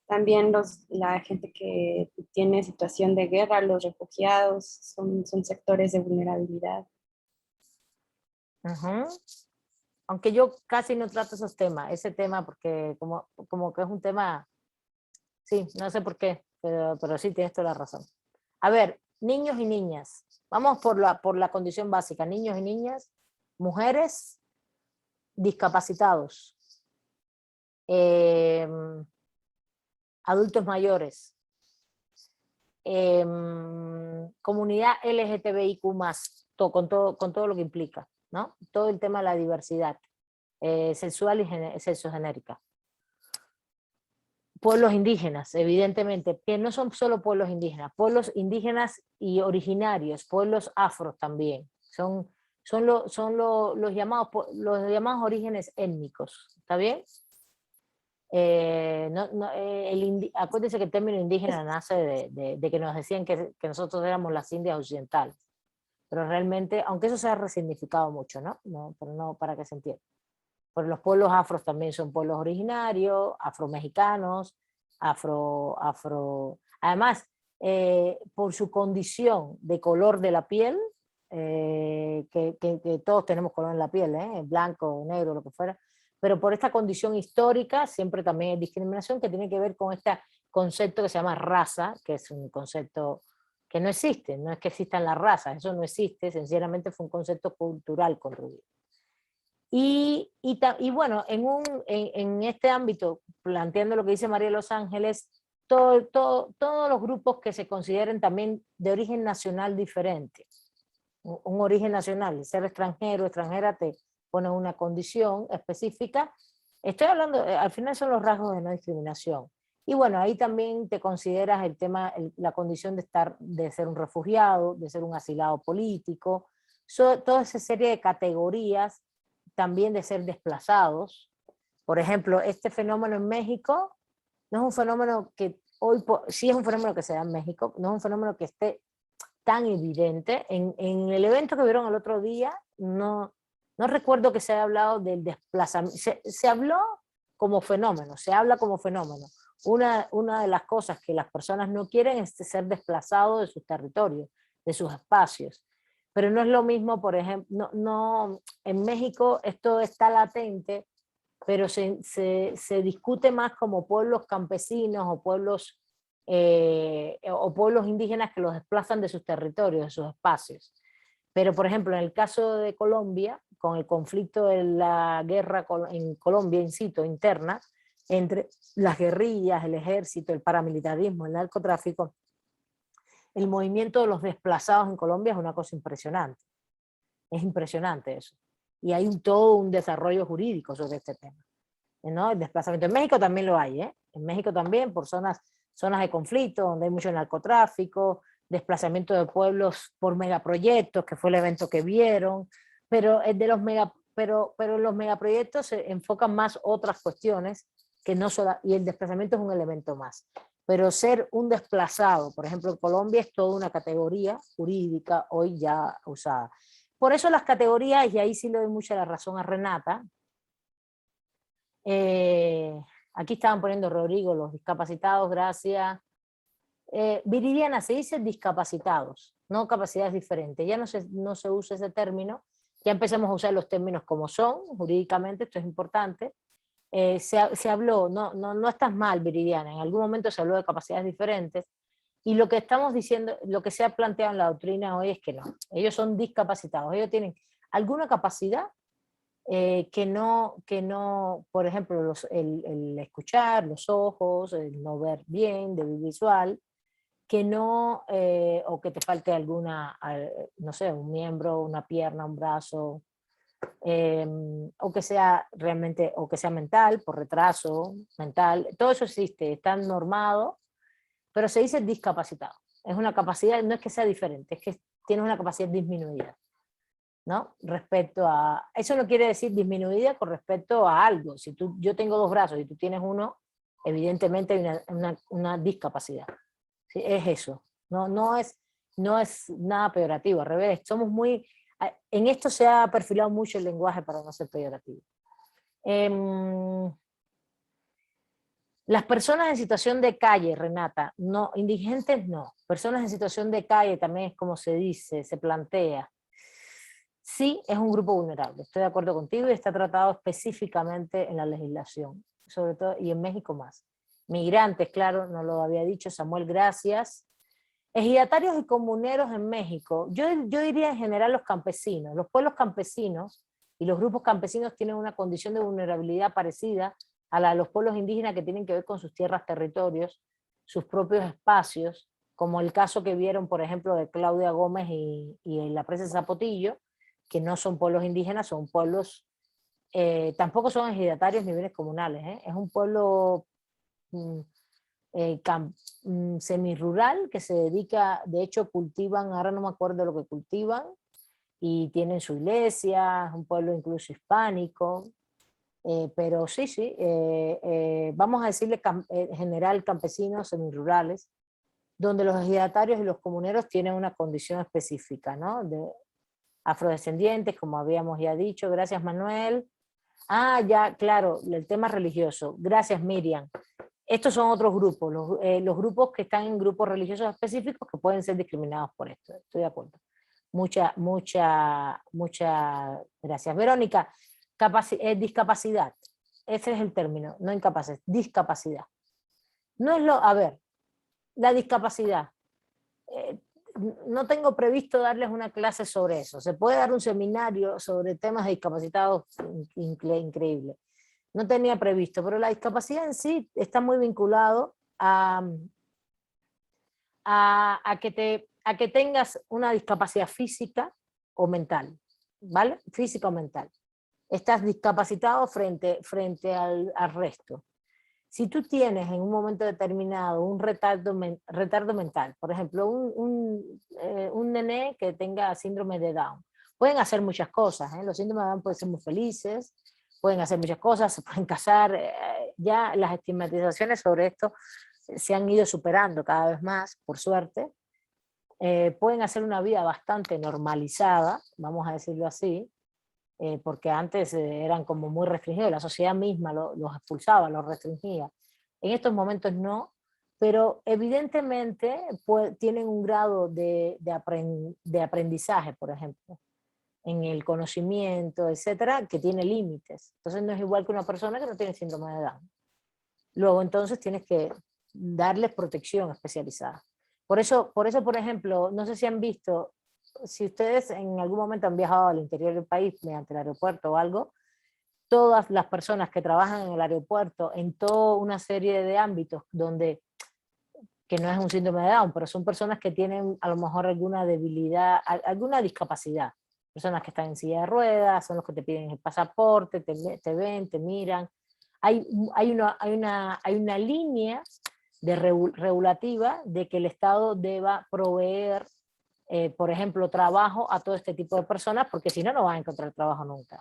También la gente que tiene situación de guerra, los refugiados, son sectores de vulnerabilidad. Uh-huh. Aunque yo casi no trato esos temas, ese tema, porque como que es un tema, sí, no sé por qué, pero sí tienes toda la razón. A ver, niños y niñas, vamos por la condición básica, niños y niñas, mujeres, discapacitados, adultos mayores, comunidad LGTBIQ+, con todo lo que implica, ¿no? Todo el tema de la diversidad sexual y sexogenérica. Pueblos indígenas, evidentemente, que no son solo pueblos indígenas y originarios, pueblos afros también, son los llamados orígenes étnicos, ¿está bien? Acuérdense que el término indígena nace de que nos decían que nosotros éramos las Indias occidentales, pero realmente, aunque eso se ha resignificado mucho, ¿no? Pero no para que se entienda. Pero los pueblos afros también son pueblos originarios, afromexicanos, además, por su condición de color de la piel, que todos tenemos color en la piel, blanco, negro, lo que fuera, pero por esta condición histórica siempre también hay discriminación que tiene que ver con este concepto que se llama raza, que es un concepto que no existe, no es que existan las razas, eso no existe, sencillamente fue un concepto cultural construido. Y bueno, en este ámbito, planteando lo que dice María de los Ángeles, todos los grupos que se consideren también de origen nacional diferente, un origen nacional, ser extranjero, extranjera te pone una condición específica. Estoy hablando, al final son los rasgos de no discriminación. Y bueno, ahí también te consideras el tema, la condición de ser un refugiado, de ser un asilado político, toda esa serie de categorías, también de ser desplazados. Por ejemplo, este fenómeno en México no es un fenómeno que sí es un fenómeno que se da en México, no es un fenómeno que esté tan evidente. En el evento que vieron el otro día, no recuerdo que se haya hablado del desplazamiento, se habló como fenómeno, se habla como fenómeno. Una de las cosas que las personas no quieren es ser desplazados de sus territorios, de sus espacios. Pero no es lo mismo, por ejemplo, en México esto está latente, pero se discute más como pueblos campesinos o pueblos indígenas que los desplazan de sus territorios, de sus espacios. Pero, por ejemplo, en el caso de Colombia, con el conflicto de la guerra en Colombia, incito, interna, entre las guerrillas, el ejército, el paramilitarismo, el narcotráfico, el movimiento de los desplazados en Colombia es una cosa impresionante. Es impresionante eso. Y hay todo un desarrollo jurídico sobre este tema, ¿no? El desplazamiento. En México también lo hay, En México también, por zonas de conflicto, donde hay mucho narcotráfico, desplazamiento de pueblos por megaproyectos, que fue el evento que vieron, pero los megaproyectos se enfocan más otras cuestiones que no solo, y el desplazamiento es un elemento más. Pero ser un desplazado, por ejemplo, en Colombia es toda una categoría jurídica hoy ya usada. Por eso las categorías, y ahí sí le doy mucha la razón a Renata, Aquí estaban poniendo Rodrigo, los discapacitados, gracias. Viridiana, se dice discapacitados, no capacidades diferentes. Ya no se usa ese término, ya empezamos a usar los términos como son, jurídicamente, esto es importante. Se habló, no estás mal, Viridiana, en algún momento se habló de capacidades diferentes, y lo que estamos diciendo, lo que se ha planteado en la doctrina hoy es que no, ellos son discapacitados, ellos tienen alguna capacidad que no, por ejemplo, el escuchar, los ojos, el no ver bien, débil visual, que no, o que te falte alguna, no sé, un miembro, una pierna, un brazo, o que sea realmente, o que sea mental, por retraso mental, todo eso existe, está normado, pero se dice discapacitado. Es una capacidad, no es que sea diferente, es que tienes una capacidad disminuida, ¿no? Respecto a, eso no quiere decir disminuida con respecto a algo. Si yo tengo 2 brazos y tú tienes uno, evidentemente hay una discapacidad. ¿Sí? Es eso, no es nada peyorativo, al revés, somos muy, en esto se ha perfilado mucho el lenguaje para no ser peyorativo. Las personas en situación de calle, Renata, no, indigentes no, personas en situación de calle también es como se dice, se plantea. Sí, es un grupo vulnerable, estoy de acuerdo contigo y está tratado específicamente en la legislación, sobre todo, y en México más. Migrantes, claro, no lo había dicho, Samuel, gracias. Ejidatarios y comuneros en México, yo diría en general los campesinos, los pueblos campesinos y los grupos campesinos tienen una condición de vulnerabilidad parecida a la de los pueblos indígenas que tienen que ver con sus tierras, territorios, sus propios espacios, como el caso que vieron, por ejemplo, de Claudia Gómez y la presa de Zapotillo, que no son pueblos indígenas, son pueblos, tampoco son ejidatarios ni bienes comunales, es un pueblo semirural que se dedica, de hecho cultivan, ahora no me acuerdo de lo que cultivan, y tienen su iglesia, es un pueblo incluso hispánico, pero sí, vamos a decirle general campesinos semirurales, donde los ejidatarios y los comuneros tienen una condición específica, ¿no? De afrodescendientes, como habíamos ya dicho, gracias Manuel. Ya, claro, el tema religioso, gracias Miriam. Estos son otros grupos, los grupos que están en grupos religiosos específicos que pueden ser discriminados por esto, estoy de acuerdo. Muchas gracias. Verónica, discapacidad, ese es el término, no incapaces, discapacidad. No es a ver, la discapacidad, no tengo previsto darles una clase sobre eso, se puede dar un seminario sobre temas de discapacitados increíble. No tenía previsto, pero la discapacidad en sí está muy vinculado a que tengas una discapacidad física o mental, ¿vale? Física o mental. Estás discapacitado frente al resto. Si tú tienes en un momento determinado un retardo mental, por ejemplo, un nené que tenga síndrome de Down, pueden hacer muchas cosas, los síndromes de Down pueden ser muy felices, pueden hacer muchas cosas, se pueden casar, ya las estigmatizaciones sobre esto se han ido superando cada vez más, por suerte. Pueden hacer una vida bastante normalizada, vamos a decirlo así, porque antes eran como muy restringidos, la sociedad misma los expulsaba, los restringía. En estos momentos no, pero evidentemente tienen un grado de aprendizaje, por ejemplo, en el conocimiento, etcétera, que tiene límites. Entonces no es igual que una persona que no tiene síndrome de Down. Luego entonces tienes que darles protección especializada. Por eso, por ejemplo, no sé si han visto, si ustedes en algún momento han viajado al interior del país mediante el aeropuerto o algo, todas las personas que trabajan en el aeropuerto, en toda una serie de ámbitos donde, que no es un síndrome de Down, pero son personas que tienen a lo mejor alguna debilidad, alguna discapacidad, personas que están en silla de ruedas, son los que te piden el pasaporte, te ven, te miran. Hay una línea regulativa de que el Estado deba proveer, por ejemplo, trabajo a todo este tipo de personas, porque si no, no van a encontrar trabajo nunca.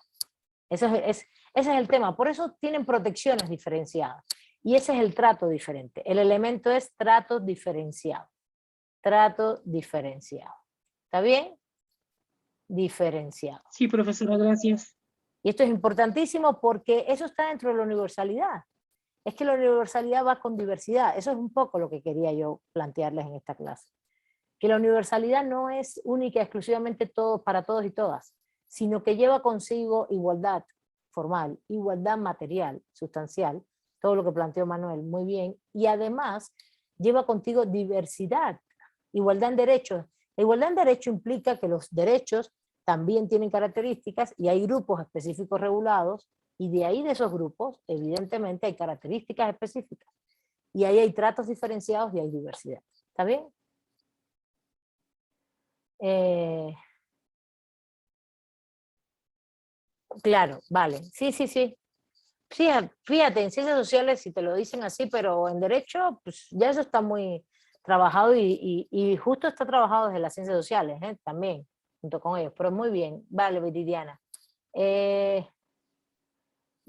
Ese es el tema, por eso tienen protecciones diferenciadas. Y ese es el trato diferente. El elemento es trato diferenciado. Trato diferenciado. ¿Está bien? Diferenciado. Sí, profesora, gracias. Y esto es importantísimo porque eso está dentro de la universalidad. es que la universalidad va con diversidad. Eso es un poco lo que quería yo plantearles en esta clase. Que la universalidad no es única y exclusivamente todo, para todos y todas, sino que lleva consigo igualdad formal, igualdad material, sustancial, todo lo que planteó Manuel muy bien, y además lleva contigo diversidad, igualdad en derechos. La igualdad en derechos implica que los derechos también tienen características y hay grupos específicos regulados, y de ahí de esos grupos, evidentemente, hay características específicas. Y ahí hay tratos diferenciados y hay diversidad. ¿Está bien? Claro, vale. Sí, sí, sí. Fíjate, en ciencias sociales si te lo dicen así, pero en derecho, pues ya eso está muy trabajado y justo está trabajado desde las ciencias sociales, también, junto con ellos, pero muy bien. Vale, Viridiana.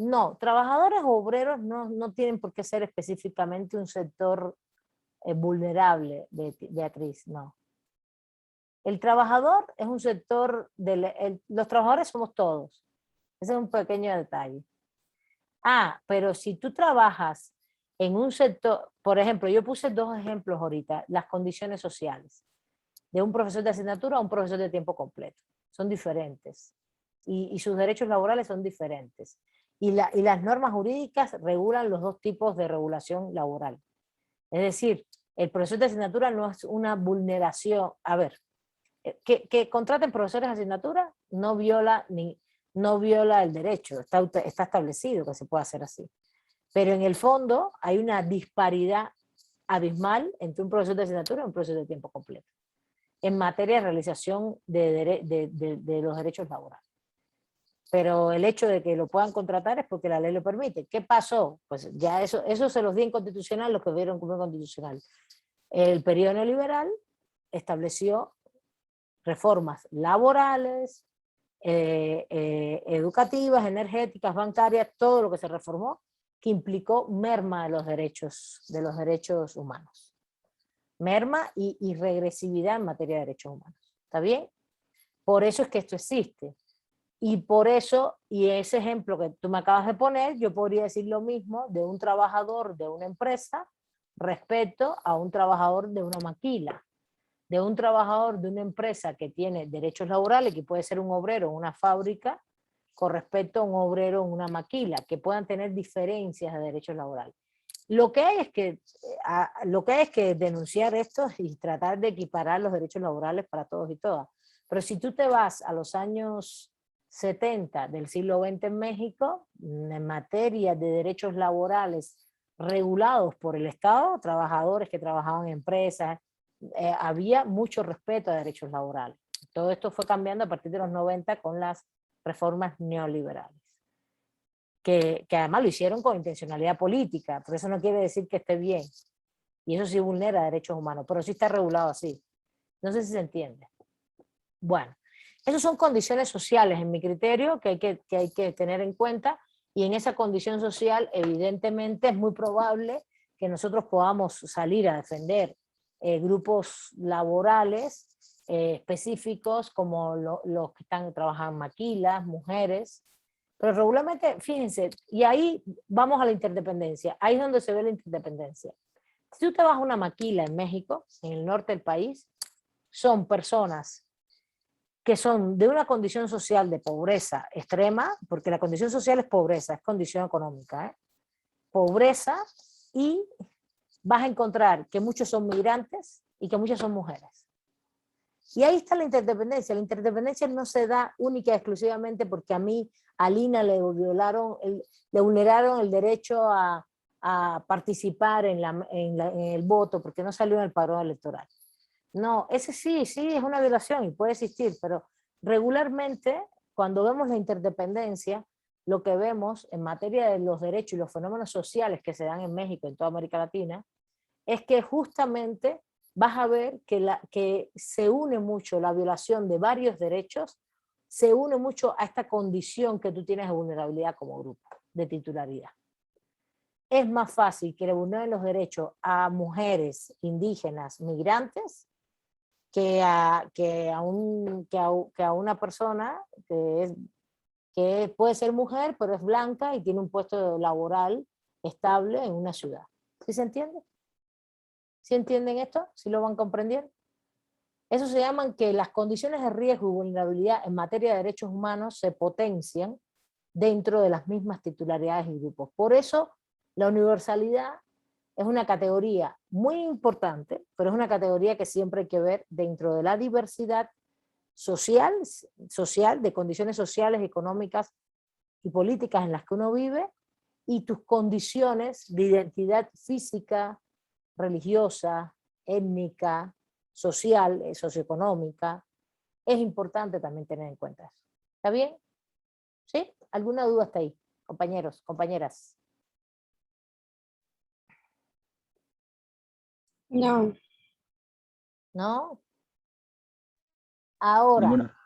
No, trabajadores o obreros no tienen por qué ser específicamente un sector vulnerable, Beatriz, no. El trabajador es un sector, los trabajadores somos todos. Ese es un pequeño detalle. Pero si tú trabajas en un sector, por ejemplo, yo puse 2 ejemplos ahorita, las condiciones sociales, de un profesor de asignatura a un profesor de tiempo completo. Son diferentes. Y sus derechos laborales son diferentes. Y las normas jurídicas regulan los 2 tipos de regulación laboral. Es decir, el profesor de asignatura no es una vulneración. A ver, que contraten profesores de asignatura no viola el derecho, está establecido que se puede hacer así. Pero en el fondo hay una disparidad abismal entre un profesor de asignatura y un profesor de tiempo completo, en materia de realización de los derechos laborales. Pero el hecho de que lo puedan contratar es porque la ley lo permite. ¿Qué pasó? Pues ya eso se los di en constitucional, los que vieron como constitucional. El periodo neoliberal estableció reformas laborales, educativas, energéticas, bancarias, todo lo que se reformó, que implicó merma de los derechos humanos. Merma y regresividad en materia de derechos humanos. ¿Está bien? Por eso es que esto existe. Y por eso, y ese ejemplo que tú me acabas de poner, yo podría decir lo mismo de un trabajador de una empresa respecto a un trabajador de una maquila, de un trabajador de una empresa que tiene derechos laborales, que puede ser un obrero en una fábrica, con respecto a un obrero en una maquila, que puedan tener diferencias de derechos laborales. Lo que hay es que denunciar esto y tratar de equiparar los derechos laborales para todos y todas. Pero si tú te vas a los años 70 del siglo XX en México, en materia de derechos laborales regulados por el Estado, trabajadores que trabajaban en empresas, había mucho respeto a derechos laborales. Todo esto fue cambiando a partir de los 90 con las reformas neoliberales, que además lo hicieron con intencionalidad política, pero eso no quiere decir que esté bien, y eso sí vulnera derechos humanos, pero sí está regulado así. No sé si se entiende. Bueno, esas son condiciones sociales en mi criterio que hay que tener en cuenta, y en esa condición social evidentemente es muy probable que nosotros podamos salir a defender grupos laborales específicos como los que están trabajando en maquilas, mujeres, pero regularmente, fíjense, y ahí vamos a la interdependencia, ahí es donde se ve la interdependencia. Si tú te vas a una maquila en México, en el norte del país, son personas que son de una condición social de pobreza extrema, porque la condición social es pobreza, es condición económica, pobreza, y vas a encontrar que muchos son migrantes y que muchas son mujeres. Y ahí está la interdependencia. La interdependencia no se da única y exclusivamente porque a Lina le vulneraron el derecho a participar en el voto porque no salió en el padrón electoral. No, ese sí es una violación y puede existir, pero regularmente cuando vemos la interdependencia, lo que vemos en materia de los derechos y los fenómenos sociales que se dan en México y en toda América Latina, es que justamente vas a ver que se une mucho la violación de varios derechos, se une mucho a esta condición que tú tienes de vulnerabilidad como grupo, de titularidad. Es más fácil que le vulneren los derechos a mujeres, indígenas, migrantes, que a una persona que puede ser mujer, pero es blanca y tiene un puesto laboral estable en una ciudad. ¿Sí se entiende? ¿Sí entienden esto? ¿Sí lo van comprendiendo? Eso se llama que las condiciones de riesgo y vulnerabilidad en materia de derechos humanos se potencian dentro de las mismas titularidades y grupos. Por eso la universalidad es una categoría muy importante, pero es una categoría que siempre hay que ver dentro de la diversidad social, de condiciones sociales, económicas y políticas en las que uno vive, y tus condiciones de identidad física, religiosa, étnica, social, socioeconómica. Es importante también tener en cuenta eso. ¿Está bien? ¿Sí? ¿Alguna duda hasta ahí, compañeros, compañeras? No. ¿No? Ahora, Ninguna.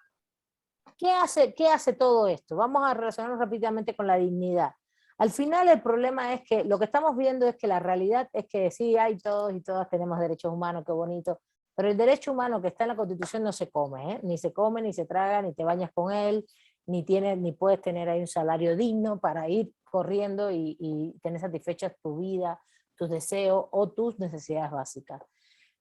¿qué hace todo esto? Vamos a relacionarnos rápidamente con la dignidad. Al final el problema es que lo que estamos viendo es que la realidad es que sí, hay todos y todas tenemos derechos humanos, qué bonito, pero el derecho humano que está en la Constitución no se come, ¿eh? Ni se come, ni se traga, ni te bañas con él, ni puedes tener ahí un salario digno para ir corriendo y tener satisfechas tu vida, tus deseos o tus necesidades básicas.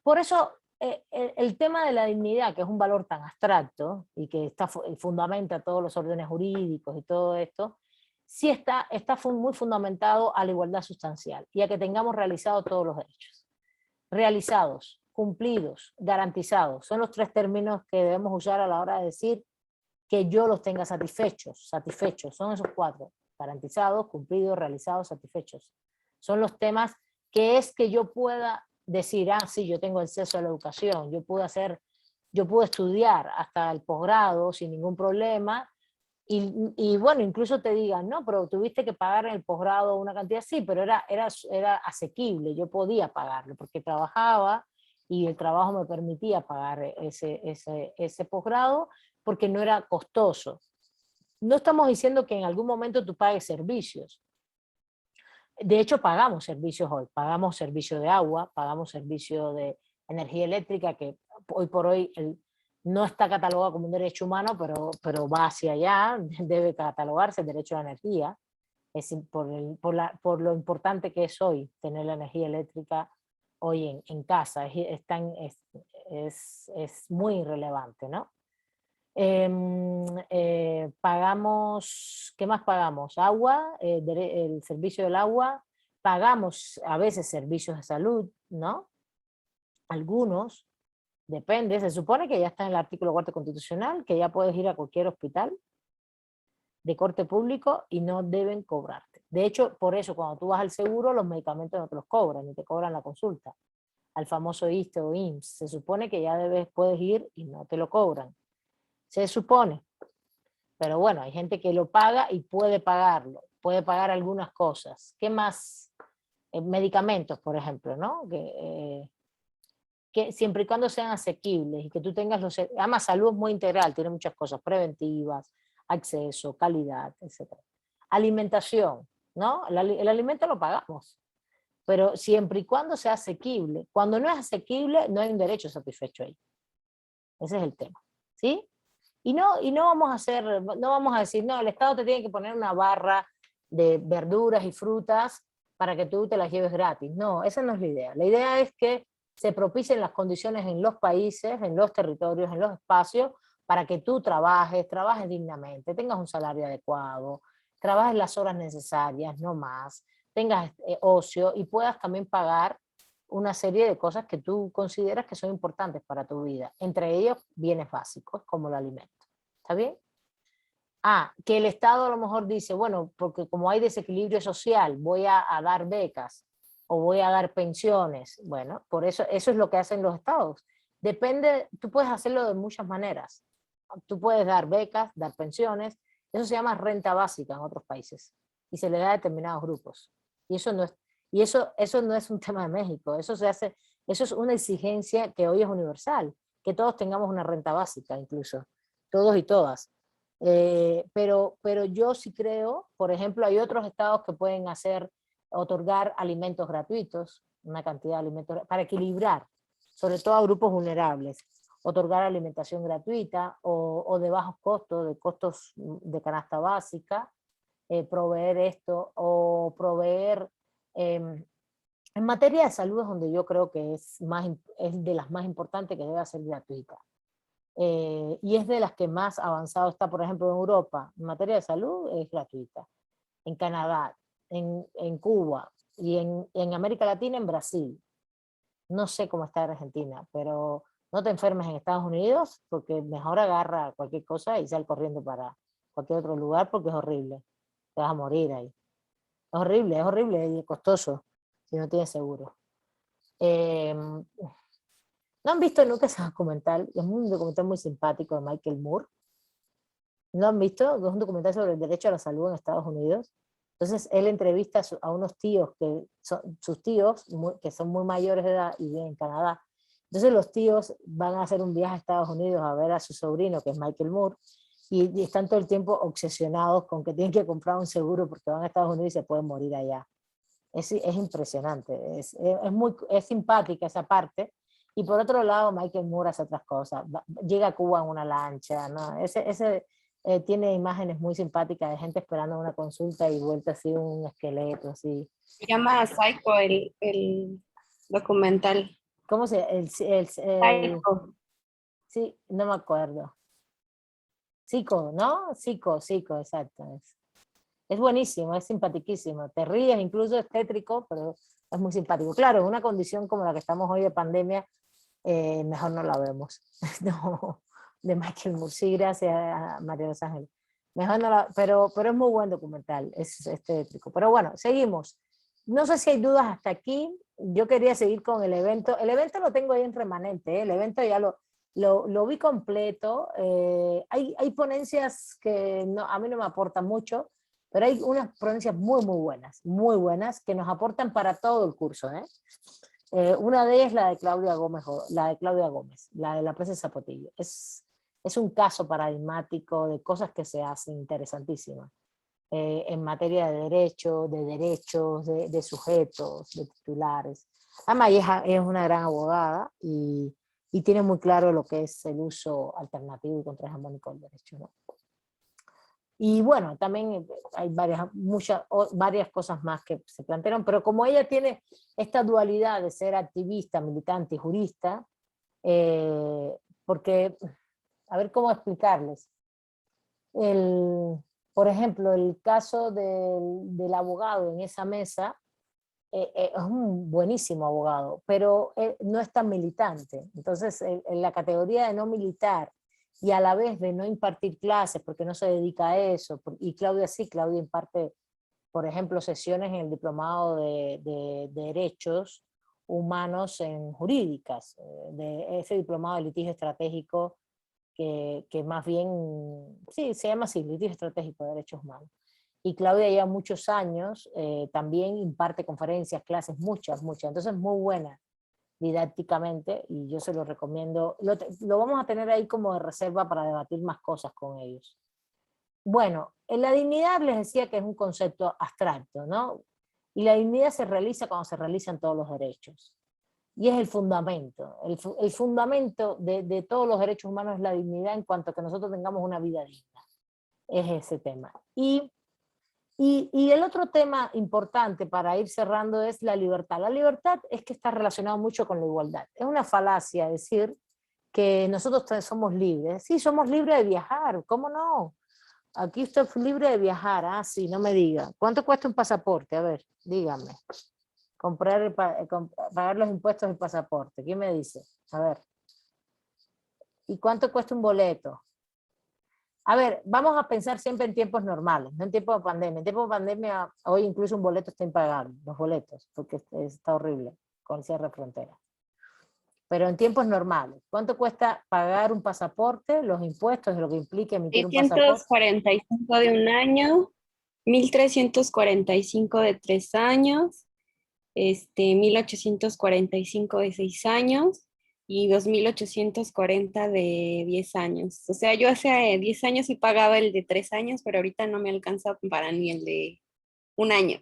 Por eso el tema de la dignidad, que es un valor tan abstracto y que fundamenta todos los órdenes jurídicos y todo esto, sí está muy fundamentado a la igualdad sustancial y a que tengamos realizados todos los derechos. Realizados, cumplidos, garantizados, son los tres términos que debemos usar a la hora de decir que yo los tenga satisfechos, son esos cuatro: garantizados, cumplidos, realizados, satisfechos. Son los temas que es que yo pueda decir, sí, yo tengo acceso a la educación, yo puedo estudiar hasta el posgrado sin ningún problema, y bueno, incluso te digan, no, pero tuviste que pagar en el posgrado una cantidad, sí, pero era asequible, yo podía pagarlo, porque trabajaba y el trabajo me permitía pagar ese posgrado, porque no era costoso. No estamos diciendo que en algún momento tú pagues servicios. De hecho, pagamos servicios hoy, pagamos servicio de agua, pagamos servicio de energía eléctrica, que hoy por hoy no está catalogado como un derecho humano, pero va hacia allá, debe catalogarse el derecho a la energía, por lo importante que es hoy tener la energía eléctrica hoy en casa, es muy relevante, ¿no? Pagamos, ¿qué más pagamos? Agua, el servicio del agua, pagamos a veces servicios de salud, ¿no? Algunos, depende, se supone que ya está en el artículo 4 constitucional, que ya puedes ir a cualquier hospital de corte público y no deben cobrarte. De hecho, por eso cuando tú vas al seguro, los medicamentos no te los cobran, ni te cobran la consulta, al famoso ISSSTE o IMSS. Se supone que ya puedes ir y no te lo cobran. Se supone, pero bueno, hay gente que lo paga y puede pagarlo, puede pagar algunas cosas. ¿Qué más? Medicamentos, por ejemplo, ¿no? Que siempre y cuando sean asequibles y que tú tengas además salud es muy integral, tiene muchas cosas preventivas, acceso, calidad, etc. Alimentación, ¿no? El alimento lo pagamos, pero siempre y cuando sea asequible. Cuando no es asequible, no hay un derecho satisfecho ahí. Ese es el tema, ¿sí? Y no vamos a decir, no, el Estado te tiene que poner una barra de verduras y frutas para que tú te las lleves gratis. No, esa no es la idea. La idea es que se propicien las condiciones en los países, en los territorios, en los espacios, para que tú trabajes dignamente, tengas un salario adecuado, trabajes las horas necesarias, no más, tengas ocio y puedas también pagar una serie de cosas que tú consideras que son importantes para tu vida, entre ellos bienes básicos como el alimento. ¿Está bien? Que el Estado a lo mejor dice, bueno, porque como hay desequilibrio social, voy a dar becas o voy a dar pensiones. Bueno, por eso es lo que hacen los estados. Depende, tú puedes hacerlo de muchas maneras. Tú puedes dar becas, dar pensiones, eso se llama renta básica en otros países y se le da a determinados grupos. Y eso no es un tema de México, eso es una exigencia que hoy es universal, que todos tengamos una renta básica incluso, todos y todas. Pero yo sí creo, por ejemplo, hay otros estados que pueden otorgar alimentos gratuitos, una cantidad de alimentos, para equilibrar, sobre todo a grupos vulnerables, otorgar alimentación gratuita o de bajos costos, de costos de canasta básica, proveer esto, o proveer En materia de salud es donde yo creo que es de las más importantes, que debe ser gratuita. Y es de las que más avanzado está, por ejemplo, en Europa. En materia de salud es gratuita. En Canadá, en Cuba y en América Latina, en Brasil. No sé cómo está en Argentina, pero no te enfermes en Estados Unidos, porque mejor agarra cualquier cosa y sal corriendo para cualquier otro lugar, porque es horrible. Te vas a morir ahí. Es horrible y costoso si no tienes seguro. ¿No han visto nunca ese documental? Es un documental muy simpático de Michael Moore. ¿No han visto? Es un documental sobre el derecho a la salud en Estados Unidos. Entonces él entrevista a unos tíos, que son sus tíos, que son muy mayores de edad y viven en Canadá. Entonces los tíos van a hacer un viaje a Estados Unidos a ver a su sobrino, que es Michael Moore, y están todo el tiempo obsesionados con que tienen que comprar un seguro porque van a Estados Unidos y se pueden morir allá. Es impresionante, es simpática esa parte. Y por otro lado, Michael Moore hace otras cosas. Llega a Cuba en una lancha, ¿no? Tiene imágenes muy simpáticas de gente esperando una consulta y vuelta así un esqueleto, así. Se llama Psycho el documental. ¿Cómo se Psycho. Sí, no me acuerdo. Psico, ¿no? Psico, exacto. Es buenísimo, es simpaticísimo. Te ríes, incluso es tétrico, pero es muy simpático. Claro, en una condición como la que estamos hoy de pandemia, mejor no la vemos. No, de Michael Moore. Sí, gracias a María Los Ángeles. Mejor no la, pero es muy buen documental, es tétrico. Pero bueno, seguimos. No sé si hay dudas hasta aquí. Yo quería seguir con el evento. El evento lo tengo ahí en remanente, ¿eh? El evento ya lo vi completo. Hay ponencias que a mí no me aportan mucho, pero hay unas ponencias muy buenas, que nos aportan para todo el curso, ¿eh? Una de ellas es la de Claudia Gómez, la de la presa de Zapotillo. Es un caso paradigmático de cosas que se hacen interesantísimas en materia de derechos, de sujetos, de titulares. Además, ella es una gran abogada y tiene muy claro lo que es el uso alternativo y contrahegemónico del derecho, ¿no? Y bueno, también hay varias cosas más que se plantearon, pero como ella tiene esta dualidad de ser activista, militante y jurista, porque, a ver cómo explicarles. Por ejemplo, el caso del abogado en esa mesa, es un buenísimo abogado, pero no es tan militante. Entonces, en la categoría de no militar y a la vez de no impartir clases porque no se dedica a eso, y Claudia sí, Claudia imparte, por ejemplo, sesiones en el diplomado de Derechos Humanos en Jurídicas, de ese diplomado de litigio estratégico que más bien, sí, se llama así, litigio estratégico de derechos humanos. Y Claudia lleva muchos años, también imparte conferencias, clases, muchas, entonces muy buena didácticamente, y yo se lo recomiendo. Lo vamos a tener ahí como de reserva para debatir más cosas con ellos. Bueno, en la dignidad les decía que es un concepto abstracto, ¿no? Y la dignidad se realiza cuando se realizan todos los derechos. Y es el fundamento. El fundamento de todos los derechos humanos es la dignidad en cuanto a que nosotros tengamos una vida digna. Es ese tema. Y el otro tema importante para ir cerrando es la libertad. La libertad es que está relacionado mucho con la igualdad. Es una falacia decir que nosotros somos libres. Sí, somos libres de viajar, ¿cómo no? Aquí usted es libre de viajar, sí, no me diga. ¿Cuánto cuesta un pasaporte? A ver, dígame. Pagar los impuestos del pasaporte. ¿Quién me dice? A ver. ¿Y cuánto cuesta un boleto? A ver, vamos a pensar siempre en tiempos normales, no en tiempos de pandemia. En tiempos de pandemia, hoy incluso un boleto está impagable, los boletos, porque está horrible con el cierre de frontera. Pero en tiempos normales, ¿cuánto cuesta pagar un pasaporte, los impuestos de lo que implica emitir un pasaporte? 645 de un año, 1.345 de 3 años, 1.845 de 6 años y 2.840 de 10 años. O sea, yo hace 10 años sí pagaba el de 3 años, pero ahorita no me alcanza para ni el de un año,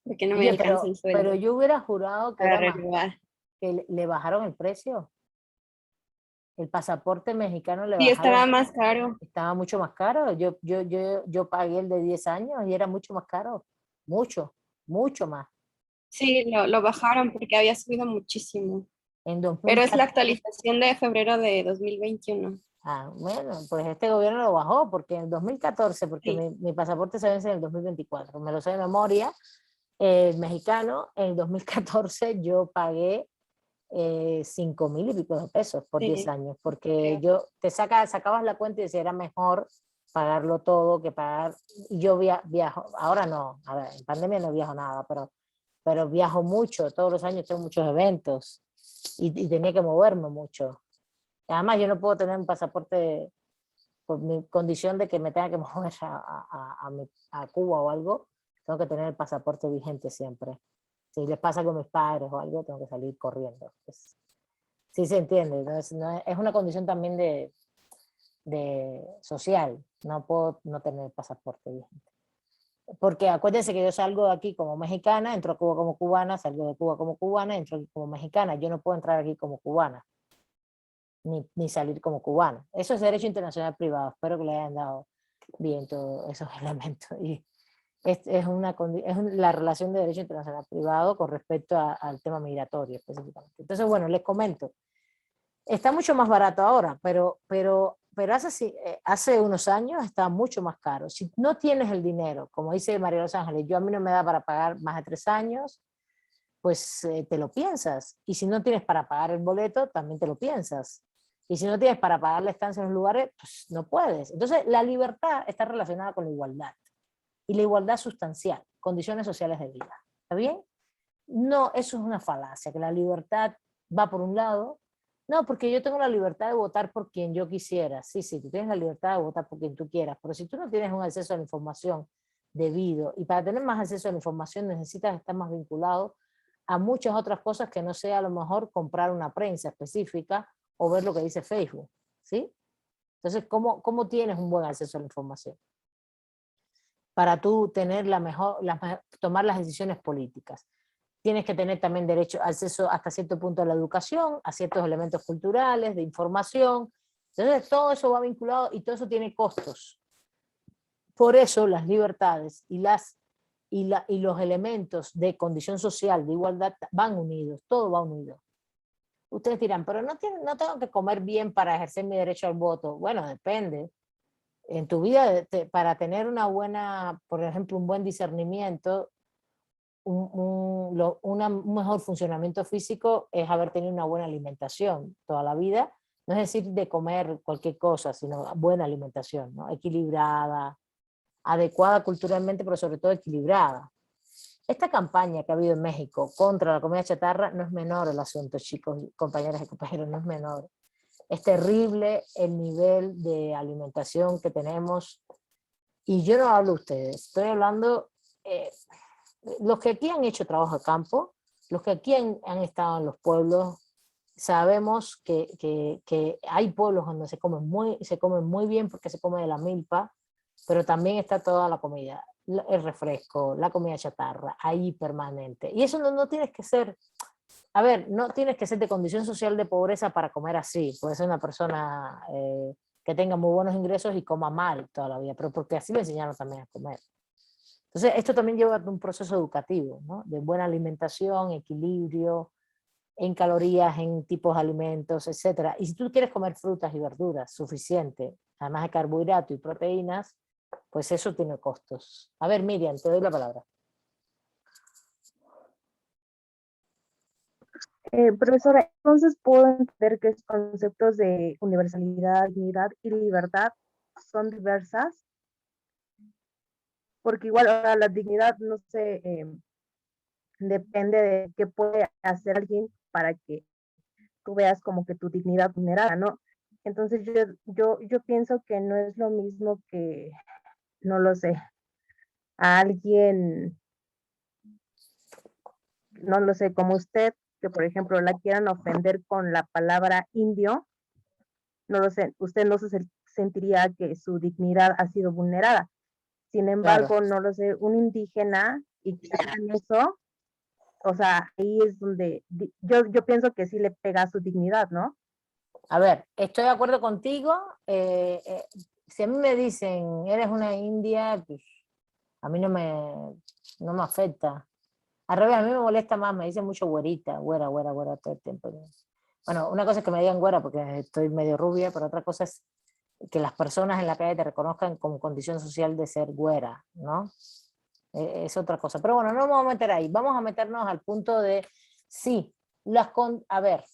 porque no me alcanza el sueldo. Pero yo hubiera jurado que, que le bajaron el precio. El pasaporte mexicano le bajaron. Sí, estaba más caro. Estaba mucho más caro. Yo pagué el de 10 años y era mucho más caro. Mucho más. Sí, lo bajaron porque había subido muchísimo. En Pero es la 2014. actualización de febrero de 2021. Ah, bueno, pues este gobierno lo bajó porque en 2014, porque Sí. mi pasaporte se vence en el 2024, me lo sé de memoria, mexicano, en el 2014 yo pagué 5,000 y pico de pesos por 10 Sí. años, porque yo sacabas la cuenta y decía era mejor pagarlo todo que pagar, y yo viajo, ahora no, a ver, en pandemia no viajo nada, pero viajo mucho, todos los años tengo muchos eventos y tenía que moverme mucho. Además, yo no puedo tener un pasaporte por mi condición de que me tenga que mover a Cuba o algo, tengo que tener el pasaporte vigente siempre. Si les pasa con mis padres o algo, tengo que salir corriendo. Pues, sí se entiende, entonces, es una condición también de social, no puedo no tener el pasaporte vigente. Porque acuérdense que yo salgo de aquí como mexicana, entro a Cuba como cubana, salgo de Cuba como cubana, entro aquí como mexicana, yo no puedo entrar aquí como cubana. Ni salir como cubano. Eso es derecho internacional privado. Espero que le hayan dado bien todos esos elementos. Y es la relación de derecho internacional privado con respecto al tema migratorio específicamente. Entonces, bueno, les comento. Está mucho más barato ahora, pero hace unos años estaba mucho más caro. Si no tienes el dinero, como dice María Los Ángeles, a mí no me da para pagar más de 3 años, pues te lo piensas. Y si no tienes para pagar el boleto, también te lo piensas. Y si no tienes para pagar la estancia en los lugares, pues no puedes. Entonces, la libertad está relacionada con la igualdad. Y la igualdad sustancial, condiciones sociales de vida. ¿Está bien? No, eso es una falacia, que la libertad va por un lado. No, porque yo tengo la libertad de votar por quien yo quisiera. Sí, sí, tú tienes la libertad de votar por quien tú quieras, pero si tú no tienes un acceso a la información debido, y para tener más acceso a la información necesitas estar más vinculado a muchas otras cosas que no sea a lo mejor comprar una prensa específica o ver lo que dice Facebook, ¿sí? Entonces, ¿cómo tienes un buen acceso a la información? Para tú tener tomar las decisiones políticas. Tienes que tener también derecho, acceso hasta cierto punto a la educación, a ciertos elementos culturales, de información. Entonces, todo eso va vinculado y todo eso tiene costos. Por eso las libertades y los elementos de condición social, de igualdad, van unidos, todo va unido. Ustedes dirán, pero no tengo que comer bien para ejercer mi derecho al voto. Bueno, depende. En tu vida, para tener por ejemplo, un buen discernimiento, un mejor funcionamiento físico es haber tenido una buena alimentación toda la vida. No es decir de comer cualquier cosa, sino buena alimentación, ¿no? Equilibrada, adecuada culturalmente, pero sobre todo equilibrada. Esta campaña que ha habido en México contra la comida chatarra no es menor el asunto, chicos, compañeras y compañeros, no es menor. Es terrible el nivel de alimentación que tenemos. Y yo no hablo de ustedes, estoy hablando los que aquí han hecho trabajo de campo, los que aquí han estado en los pueblos, sabemos que hay pueblos donde se come muy bien porque se come de la milpa, pero también está toda la comida, el refresco, la comida chatarra, ahí permanente. Y eso no tienes que ser, a ver, no tienes que ser de condición social de pobreza para comer así. Puede ser una persona que tenga muy buenos ingresos y coma mal toda la vida, pero porque así le enseñaron también a comer. Entonces, esto también lleva a un proceso educativo, ¿no? De buena alimentación, equilibrio, en calorías, en tipos de alimentos, etc. Y si tú quieres comer frutas y verduras suficiente, además de carbohidratos y proteínas, pues eso tiene costos. A ver, Miriam, te doy la palabra. Profesora, entonces puedo entender que estos conceptos de universalidad, dignidad y libertad son diversas, porque igual ahora la dignidad, no sé, depende de qué puede hacer alguien para que tú veas como que tu dignidad vulnerada, ¿no? Entonces yo pienso que no es lo mismo que, no lo sé, a alguien, no lo sé, como usted, que por ejemplo la quieran ofender con la palabra indio, no lo sé, usted no se sentiría que su dignidad ha sido vulnerada. Sin embargo, Claro. no lo sé, un indígena y que hagan eso, o sea, ahí es donde yo pienso que sí le pega a su dignidad, ¿no? A ver, estoy de acuerdo contigo. Si a mí me dicen, eres una india, pues a mí no me afecta. Al revés, a mí me molesta más, me dicen mucho güerita, güera todo el tiempo. Bueno, una cosa es que me digan güera porque estoy medio rubia, pero otra cosa es que las personas en la calle te reconozcan como condición social de ser güera, ¿no? Es otra cosa. Pero bueno, no nos vamos a meter ahí. Vamos a meternos al punto de, sí, a ver,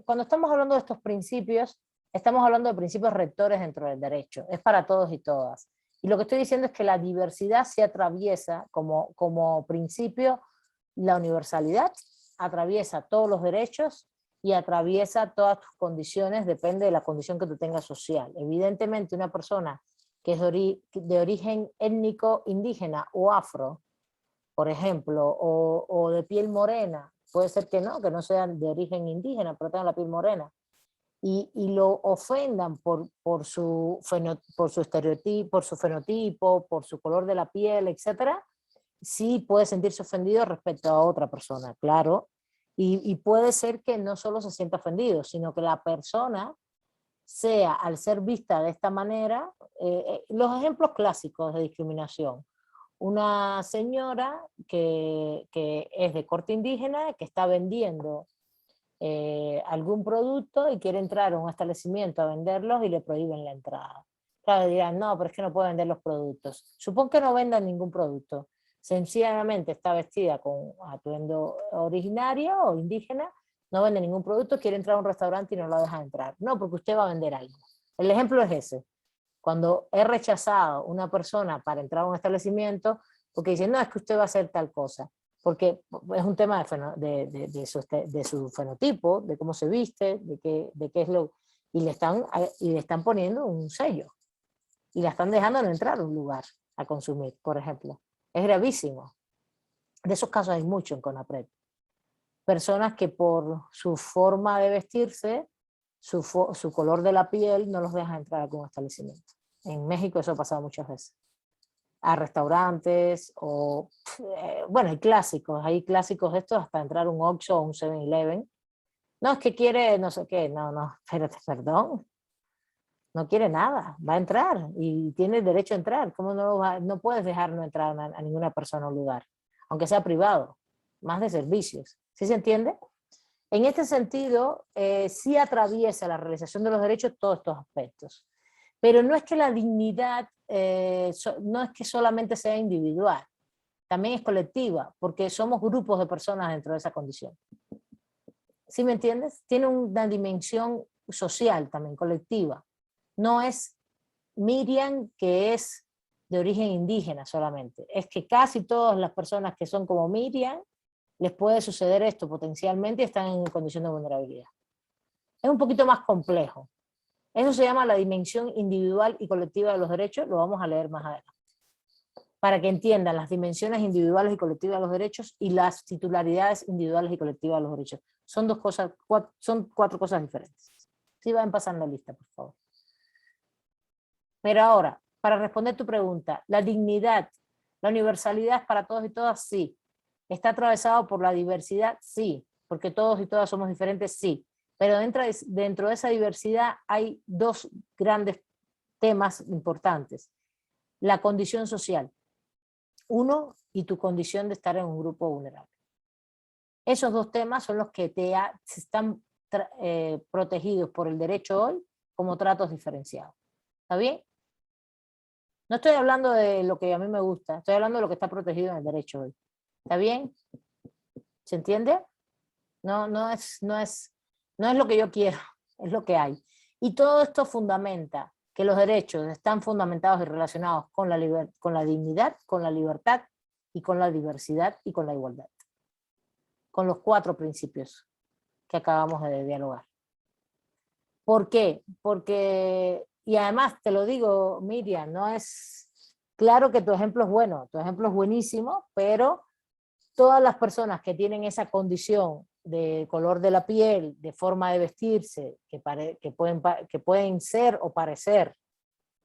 cuando estamos hablando de estos principios, estamos hablando de principios rectores dentro del derecho. Es para todos y todas. Y lo que estoy diciendo es que la diversidad se atraviesa como principio, la universalidad atraviesa todos los derechos y atraviesa todas tus condiciones, depende de la condición que tú tengas social. Evidentemente una persona que es de origen étnico indígena o afro, por ejemplo, o de piel morena, puede ser que no sean de origen indígena, pero tengan la piel morena, y lo ofendan por su estereotipo, por su fenotipo, por su color de la piel, etcétera, sí puede sentirse ofendido respecto a otra persona, claro, y puede ser que no solo se sienta ofendido, sino que la persona sea, al ser vista de esta manera, los ejemplos clásicos de discriminación. Una señora que es de corte indígena, que está vendiendo algún producto y quiere entrar a un establecimiento a venderlos y le prohíben la entrada. Claro, dirán, no, pero es que no puede vender los productos. Supongo que no venda ningún producto. Sencillamente está vestida con atuendo originario o indígena, no vende ningún producto, quiere entrar a un restaurante y no lo deja entrar. No, porque usted va a vender algo. El ejemplo es ese. Cuando he rechazado una persona para entrar a un establecimiento, porque dicen, no, es que usted va a hacer tal cosa, porque es un tema de su fenotipo, de cómo se viste, de qué es lo... Y le están poniendo un sello, y la están dejando no entrar a un lugar a consumir, por ejemplo. Es gravísimo. De esos casos hay mucho en CONAPRED. Personas que por su forma de vestirse, su color de la piel, no los dejan entrar a algún establecimiento. En México eso ha pasado muchas veces. A restaurantes, o bueno, hay clásicos de estos, hasta entrar a un Oxxo o un 7-Eleven. No, es que quiere no sé qué, no, espérate, perdón. No quiere nada, va a entrar y tiene el derecho a entrar. ¿Cómo no puedes dejar no entrar a ninguna persona o lugar? Aunque sea privado, más de servicios. ¿Sí se entiende? En este sentido, sí atraviesa la realización de los derechos todos estos aspectos. Pero no es que la dignidad, no es que solamente sea individual, también es colectiva, porque somos grupos de personas dentro de esa condición. ¿Sí me entiendes? Tiene una dimensión social también, colectiva. No es Miriam, que es de origen indígena solamente. Es que casi todas las personas que son como Miriam, les puede suceder esto potencialmente y están en condición de vulnerabilidad. Es un poquito más complejo. Eso se llama la dimensión individual y colectiva de los derechos, lo vamos a leer más adelante. Para que entiendan las dimensiones individuales y colectivas de los derechos y las titularidades individuales y colectivas de los derechos. Son cuatro cosas diferentes. Sí, van pasando la lista, por favor. Pero ahora, para responder tu pregunta, la dignidad, la universalidad es para todos y todas, sí. ¿Está atravesado por la diversidad? Sí. Porque todos y todas somos diferentes, sí. Pero dentro de esa diversidad hay dos grandes temas importantes. La condición social. Uno, y tu condición de estar en un grupo vulnerable. Esos dos temas son los que están protegidos por el derecho hoy como tratos diferenciados. ¿Está bien? No estoy hablando de lo que a mí me gusta, estoy hablando de lo que está protegido en el derecho hoy. ¿Está bien? ¿Se entiende? No es lo que yo quiero, es lo que hay. Y todo esto fundamenta que los derechos están fundamentados y relacionados con la dignidad, con la libertad y con la diversidad y con la igualdad. Con los cuatro principios que acabamos de dialogar. ¿Por qué? Porque, y además te lo digo, Miriam, no es claro que tu ejemplo es bueno, tu ejemplo es buenísimo, pero todas las personas que tienen esa condición de color de la piel, de forma de vestirse, que pueden ser o parecer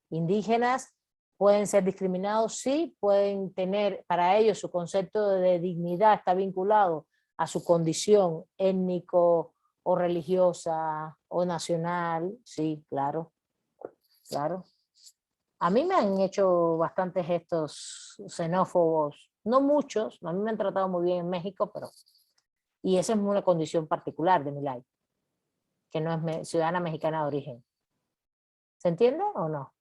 indígenas, pueden ser discriminados, sí, pueden tener, para ellos su concepto de dignidad está vinculado a su condición étnico o religiosa o nacional, sí, claro, claro. A mí me han hecho bastantes gestos xenófobos No muchos, a mí me han tratado muy bien en México, pero... Y esa es una condición particular de Milay, que no es ciudadana mexicana de origen. ¿Se entiende o no?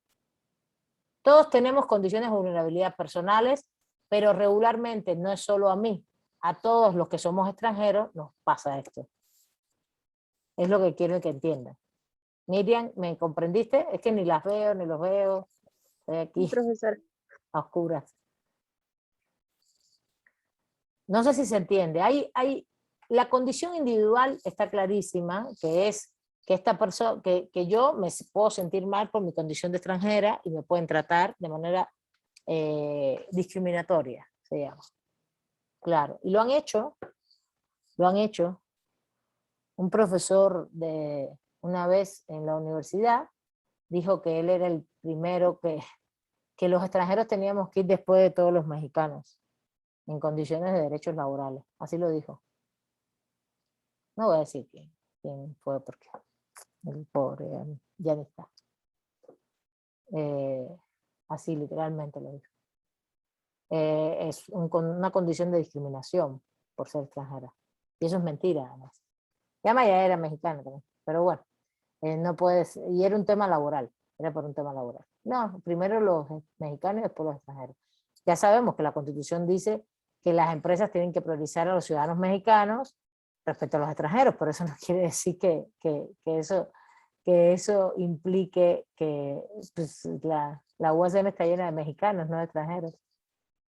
Todos tenemos condiciones de vulnerabilidad personales, pero regularmente no es solo a mí, a todos los que somos extranjeros nos pasa esto. Es lo que quiero que entiendan. Miriam, ¿me comprendiste? Es que ni las veo, ni los veo. Estoy aquí Profesor. a oscuras. No sé si se entiende. La condición individual está clarísima, que es que esta persona, que yo me puedo sentir mal por mi condición de extranjera y me pueden tratar de manera discriminatoria, se llama. Claro, y lo han hecho. Un profesor de una vez en la universidad dijo que él era el primero que los extranjeros teníamos que ir después de todos los mexicanos, en condiciones de derechos laborales. Así lo dijo. No voy a decir quién fue porque el pobre ya no está. Así literalmente lo dijo. Es una condición de discriminación por ser extranjera. Y eso es mentira, además. Yama ya era mexicana también, pero bueno, no puedes, y era un tema laboral, era por un tema laboral. No, primero los mexicanos y después los extranjeros. Ya sabemos que la Constitución dice que las empresas tienen que priorizar a los ciudadanos mexicanos respecto a los extranjeros, pero eso no quiere decir que eso implique que pues, la USM está llena de mexicanos, no de extranjeros.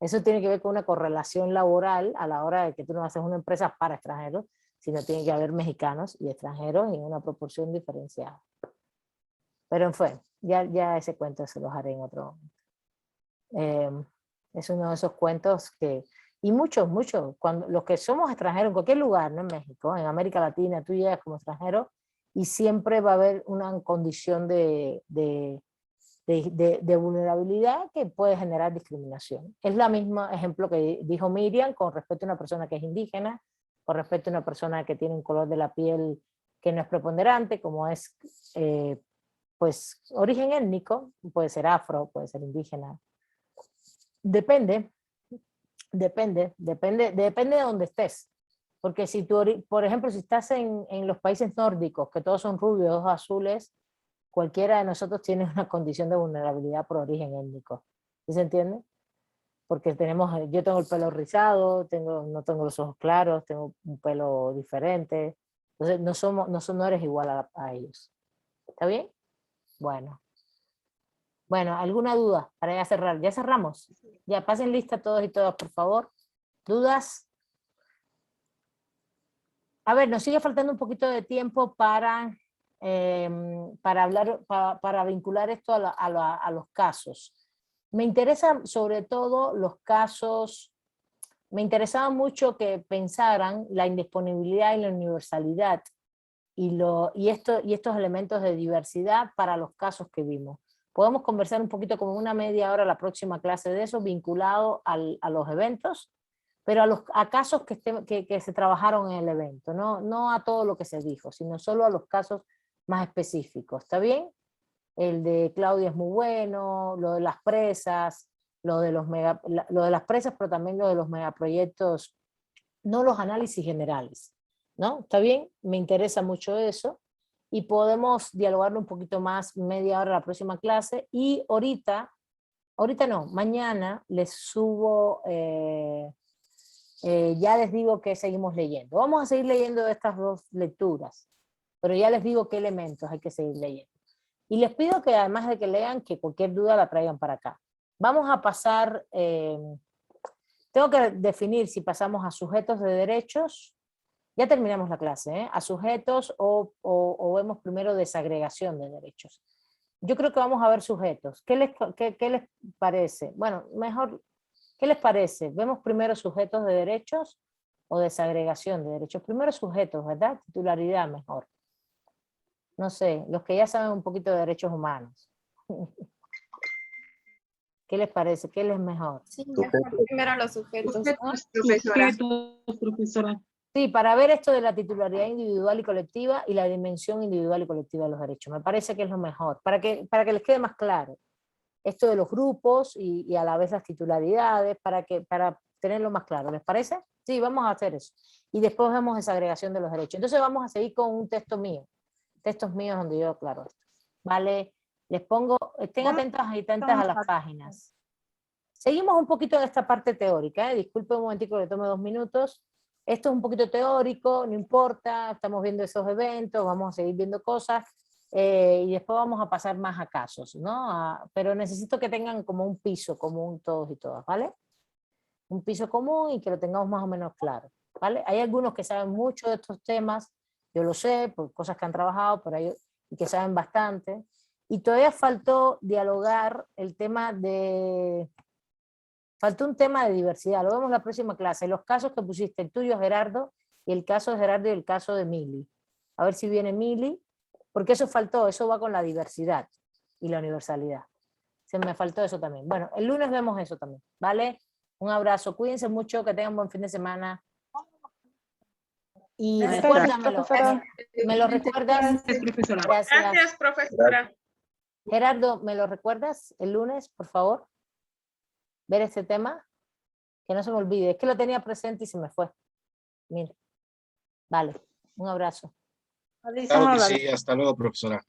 Eso tiene que ver con una correlación laboral a la hora de que tú no haces una empresa para extranjeros, sino tiene que haber mexicanos y extranjeros en una proporción diferenciada. Pero en fin, ya ese cuento se los haré en otro momento. Es uno de esos cuentos que, y muchos, cuando los que somos extranjeros en cualquier lugar, no en México, en América Latina, tú llegas como extranjero y siempre va a haber una condición de vulnerabilidad que puede generar discriminación. Es la misma ejemplo que dijo Miriam con respecto a una persona que es indígena, con respecto a una persona que tiene un color de la piel que no es preponderante, como es pues origen étnico, puede ser afro, puede ser indígena. Depende de dónde estés. Porque si tú, por ejemplo, si estás en los países nórdicos, que todos son rubios, ojos azules, cualquiera de nosotros tiene una condición de vulnerabilidad por origen étnico. ¿Sí se entiende? Porque yo tengo el pelo rizado, no tengo los ojos claros, tengo un pelo diferente. Entonces no eres igual a ellos. ¿Está bien? Bueno, ¿alguna duda para ya cerrar? ¿Ya cerramos? Ya, pasen lista todos y todas, por favor. ¿Dudas? A ver, nos sigue faltando un poquito de tiempo para hablar, para vincular esto a los casos. Me interesa sobre todo los casos, me interesaba mucho que pensaran la indisponibilidad y la universalidad y estos elementos de diversidad para los casos que vimos. Podemos conversar un poquito como una media hora la próxima clase de eso, vinculado a los eventos, pero a casos que se trabajaron en el evento, no a todo lo que se dijo, sino solo a los casos más específicos. ¿Está bien? El de Claudia es muy bueno, lo de las presas, lo de las presas, pero también lo de los megaproyectos, no los análisis generales, ¿no? ¿Está bien? Me interesa mucho eso y podemos dialogarlo un poquito más media hora la próxima clase y ahorita no, mañana les subo, ya les digo que seguimos leyendo. Vamos a seguir leyendo estas dos lecturas, pero ya les digo qué elementos hay que seguir leyendo. Y les pido que además de que lean, que cualquier duda la traigan para acá. Vamos a pasar, tengo que definir si pasamos a sujetos de derechos, ya terminamos la clase, a sujetos o vemos primero desagregación de derechos. Yo creo que vamos a ver sujetos. ¿Qué les parece? Bueno, mejor, ¿qué les parece? ¿Vemos primero sujetos de derechos o desagregación de derechos? Primero sujetos, ¿verdad? Titularidad mejor. No sé, los que ya saben un poquito de derechos humanos. ¿Qué les parece? ¿Qué les mejor? Sí, mejor primero los sujetos, ¿no? Sujetos, profesora. Sí, para ver esto de la titularidad individual y colectiva y la dimensión individual y colectiva de los derechos. Me parece que es lo mejor, para que les quede más claro. Esto de los grupos y a la vez las titularidades, para tenerlo más claro, ¿les parece? Sí, vamos a hacer eso. Y después vemos desagregación de los derechos. Entonces vamos a seguir con un texto mío. Textos míos donde yo aclaro esto. Vale, les pongo, estén atentos y atentas a las páginas. Seguimos un poquito en esta parte teórica, disculpe un momentico que tome 2 minutos. Esto es un poquito teórico, no importa, estamos viendo esos eventos, vamos a seguir viendo cosas, y después vamos a pasar más a casos, ¿no? Pero necesito que tengan como un piso común todos y todas, ¿vale? Un piso común y que lo tengamos más o menos claro, ¿vale? Hay algunos que saben mucho de estos temas, yo lo sé, por cosas que han trabajado, pero hay y que saben bastante, y todavía faltó dialogar el tema de... Faltó un tema de diversidad, lo vemos en la próxima clase. Los casos que pusiste, el tuyo Gerardo, y el caso de Gerardo y el caso de Mili. A ver si viene Mili, porque eso faltó, eso va con la diversidad y la universalidad. Se me faltó eso también. Bueno, el lunes vemos eso también, ¿vale? Un abrazo, cuídense mucho, que tengan buen fin de semana. Y Gracias, recuérdamelo, profesora. ¿me lo recuerdas? Gracias, profesora. Gracias. Gracias, profesora. Gerardo, ¿me lo recuerdas el lunes, por favor? Ver este tema, que no se me olvide, es que lo tenía presente y se me fue. Mira, vale, un abrazo. Claro que sí, hasta luego, profesora.